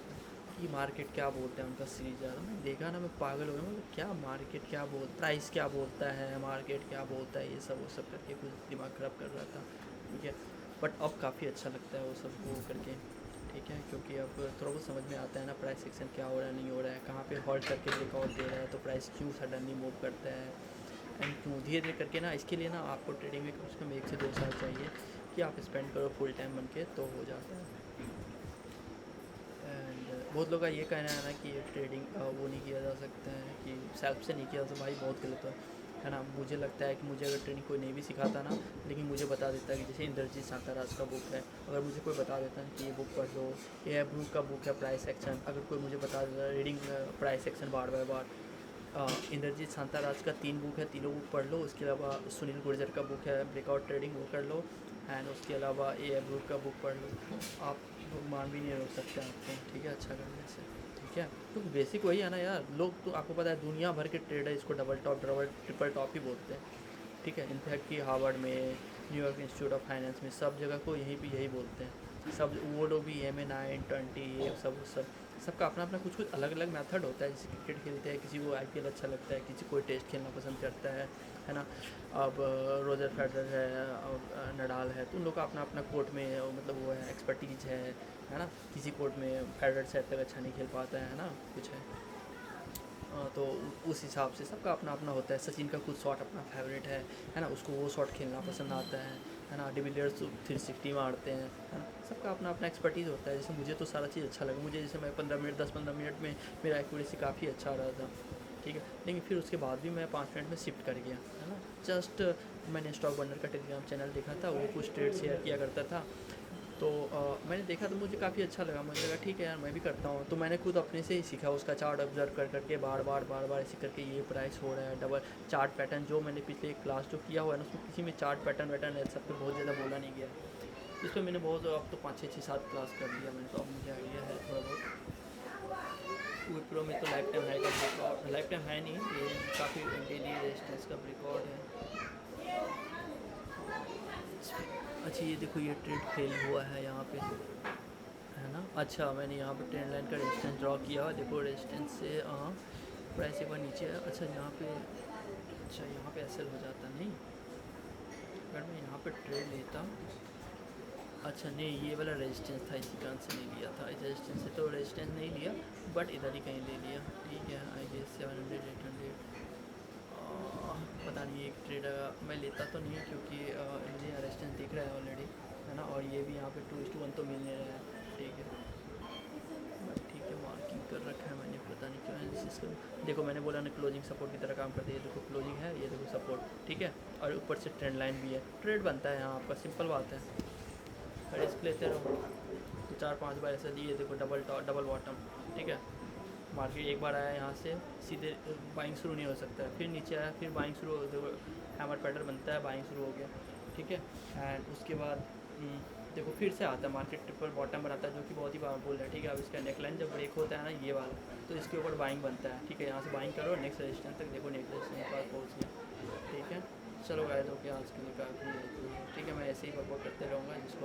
कि मार्केट क्या बोलता है उनका सीरीज यार, मैं देखा ना मैं पागल हो गया, मतलब क्या मार्केट क्या प्राइस क्या बोलता है, मार्केट क्या बोलता है, ये सब वो सब करके कुछ दिमाग ख़राब कर रहा था, ठीक है। बट अब काफ़ी अच्छा लगता है वो सब वो करके, ठीक है, क्योंकि अब थोड़ा बहुत समझ में आता है ना प्राइस सेक्शन क्या हो रहा है नहीं हो रहा है, कहाँ पे होल्ड करके ब्रेकआउट दे रहा है तो प्राइस क्यों सडनली मूव करता है एंड क्यों धीरे धीरे करके ना। इसके लिए ना आपको ट्रेडिंग में कम से कम 1 से 2 साल चाहिए कि आप स्पेंड करो फुल टाइम बन के, तो हो जाता है। एंड बहुत लोग का ये कहना है ना कि ये ट्रेडिंग वो नहीं किया जा सकता है कि सेल्फ से नहीं किया जा, भाई बहुत गलत है ना। मुझे लगता है कि मुझे अगर ट्रेनिंग कोई नहीं भी सिखाता ना, लेकिन मुझे बता देता है कि जैसे इंद्रजीत शांताराज का बुक है, अगर मुझे कोई बता देता है कि ये बुक पढ़ लो, ये ब्रूक का बुक है प्राइस एक्शन, अगर कोई मुझे बता देता है रीडिंग प्राइस एक्शन बार बार बार, इंद्रजीत शांताराज का 3 बुक है, तीनों बुक पढ़ लो, उसके अलावा सुनील गुर्जर का बुक है ब्रेकआउट ट्रेडिंग वो कर लो, एंड उसके अलावा ये ब्रूक का बुक पढ़ लो, आप मान भी नहीं रोक सकते आपको, ठीक है, अच्छा करने से, ठीक है। तो बेसिक वही है ना यार, लोग तो आपको पता है दुनिया भर के ट्रेडर इसको डबल टॉप ट्रिपल टॉप ही बोलते हैं, ठीक है। इनफैक्ट कि हार्वर्ड में, न्यूयॉर्क इंस्टीट्यूट ऑफ फाइनेंस में, सब जगह को यहीं पे यही बोलते हैं, सब वो लोग भी MA9 20 ये सब सबका अपना अपना कुछ कुछ अलग अलग मेथड होता है। जैसे क्रिकेट खेलते हैं, किसी को IPL अच्छा लगता है, किसी कोई टेस्ट खेलना पसंद करता है ना। अब रोजर फेडरर है और नडाल है, तो उन लोग का अपना अपना कोर्ट में मतलब वो है एक्सपर्टीज है ना। किसी कोर्ट में फेडरर से तक अच्छा नहीं खेल पाता है ना, कुछ है तो उस हिसाब से सबका अपना अपना होता है। सचिन का कुछ शॉट अपना फेवरेट है ना, उसको वो शॉट खेलना पसंद आता है ना। डिविलियर्स 360 मारते हैं, है ना। सबका अपना अपना एक्सपर्टीज़ होता है। जैसे मुझे तो सारा चीज़ अच्छा लगा, मुझे जैसे मैं 10-15 मिनट में मेरा एक्यूरेसी काफ़ी अच्छा आ रहा था, ठीक है। लेकिन फिर उसके बाद भी मैं 5 मिनट में शिफ्ट कर गया, है ना। जस्ट मैंने स्टॉक बर्नर का टेलीग्राम चैनल देखा था, वो कुछ ट्रेड शेयर किया करता था, तो मैंने देखा तो मुझे काफ़ी अच्छा लगा, मुझे लगा ठीक है यार मैं भी करता हूँ। तो मैंने खुद अपने से ही सीखा, उसका चार्ट ऑब्जर्व कर करके बार बार ऐसे करके ये प्राइस हो रहा है डबल चार्ट पैटर्न। जो मैंने पिछले क्लास जो किया हुआ है ना, उसमें किसी में चार्ट पैटर्न है सब पे बहुत ज़्यादा बोला नहीं गया, इस पर मैंने बहुत अब तो 5-6-7 क्लास कर लिया मैंने, तो अब मुझे आइडिया है थोड़ा बहुत। विप्रो में तो लाइफ टाइम हाई का ब्रेकआउट, लाइफ टाइम हाई नहीं, ये काफ़ी डेली रेजिस्टेंस का ब्रेकआउट है। अच्छा ये देखो ये ट्रेड फेल हुआ है यहाँ पे, है ना। अच्छा मैंने यहाँ पे ट्रेंड लाइन का रेजिस्टेंस ड्रॉ किया हुआ, देखो रेजिस्टेंस से प्राइस एक बार नीचे है। अच्छा यहाँ पे, अच्छा यहाँ पे एसएल हो जाता नहीं, अगर मैं यहाँ पे ट्रेड लेता, अच्छा नहीं ये वाला रेजिस्टेंस था, इसी कारण से नहीं लिया था, इस रेजिस्टेंस से तो रेजिस्टेंस नहीं लिया, बट इधर ही कहीं ले लिया, ठीक है। आई गेस 700 800 पता नहीं एक ट्रेड मैं लेता तो नहीं है क्योंकि मुझे यहाँ रेजिस्टेंस दिख रहा है ऑलरेडी, है ना, और ये भी यहाँ पे 2:1 तो मिल नहीं रहा है, ठीक है। बट ठीक है, मार्किंग कर रखा है मैंने, पता नहीं क्यों एनालिसिस करूँ। देखो मैंने बोला ना क्लोजिंग सपोर्ट की तरह काम करती है, देखो क्लोजिंग है, ये देखो सपोर्ट, ठीक है, और ऊपर से ट्रेंड लाइन भी है, ट्रेड बनता है यहाँ आपका, सिंपल बात है। रिस्क लेते रहो, तो 4-5 बार ऐसा दिए, देखो डबल टॉप डबल बॉटम, ठीक है। मार्केट एक बार आया यहाँ से सीधे बाइंग शुरू नहीं हो सकता है, फिर नीचे आया, फिर बाइंग शुरू हो, देखो हैमर पैटर्न बनता है, बाइंग शुरू हो गया, ठीक है। एंड उसके बाद देखो फिर से आता है मार्केट, ट्रिपल बॉटम बनाता है जो कि बहुत ही पावरफुल है, ठीक है। अब इसका नेकलाइन जब ब्रेक होता है ना ये वाला, तो इसके ऊपर बाइंग बनता है, ठीक है। यहाँ से बाइंग करो, नेक्स्ट रजिस्टेंस तक देखो, नेक्स्ट रजिस्टेंस के पास पहुँच गया, ठीक है। चलो गाइस, ओके, आज के लिए काफ़ी है, ठीक है। मैं ऐसे ही वर्कआउट करते रहूँगा, जिसको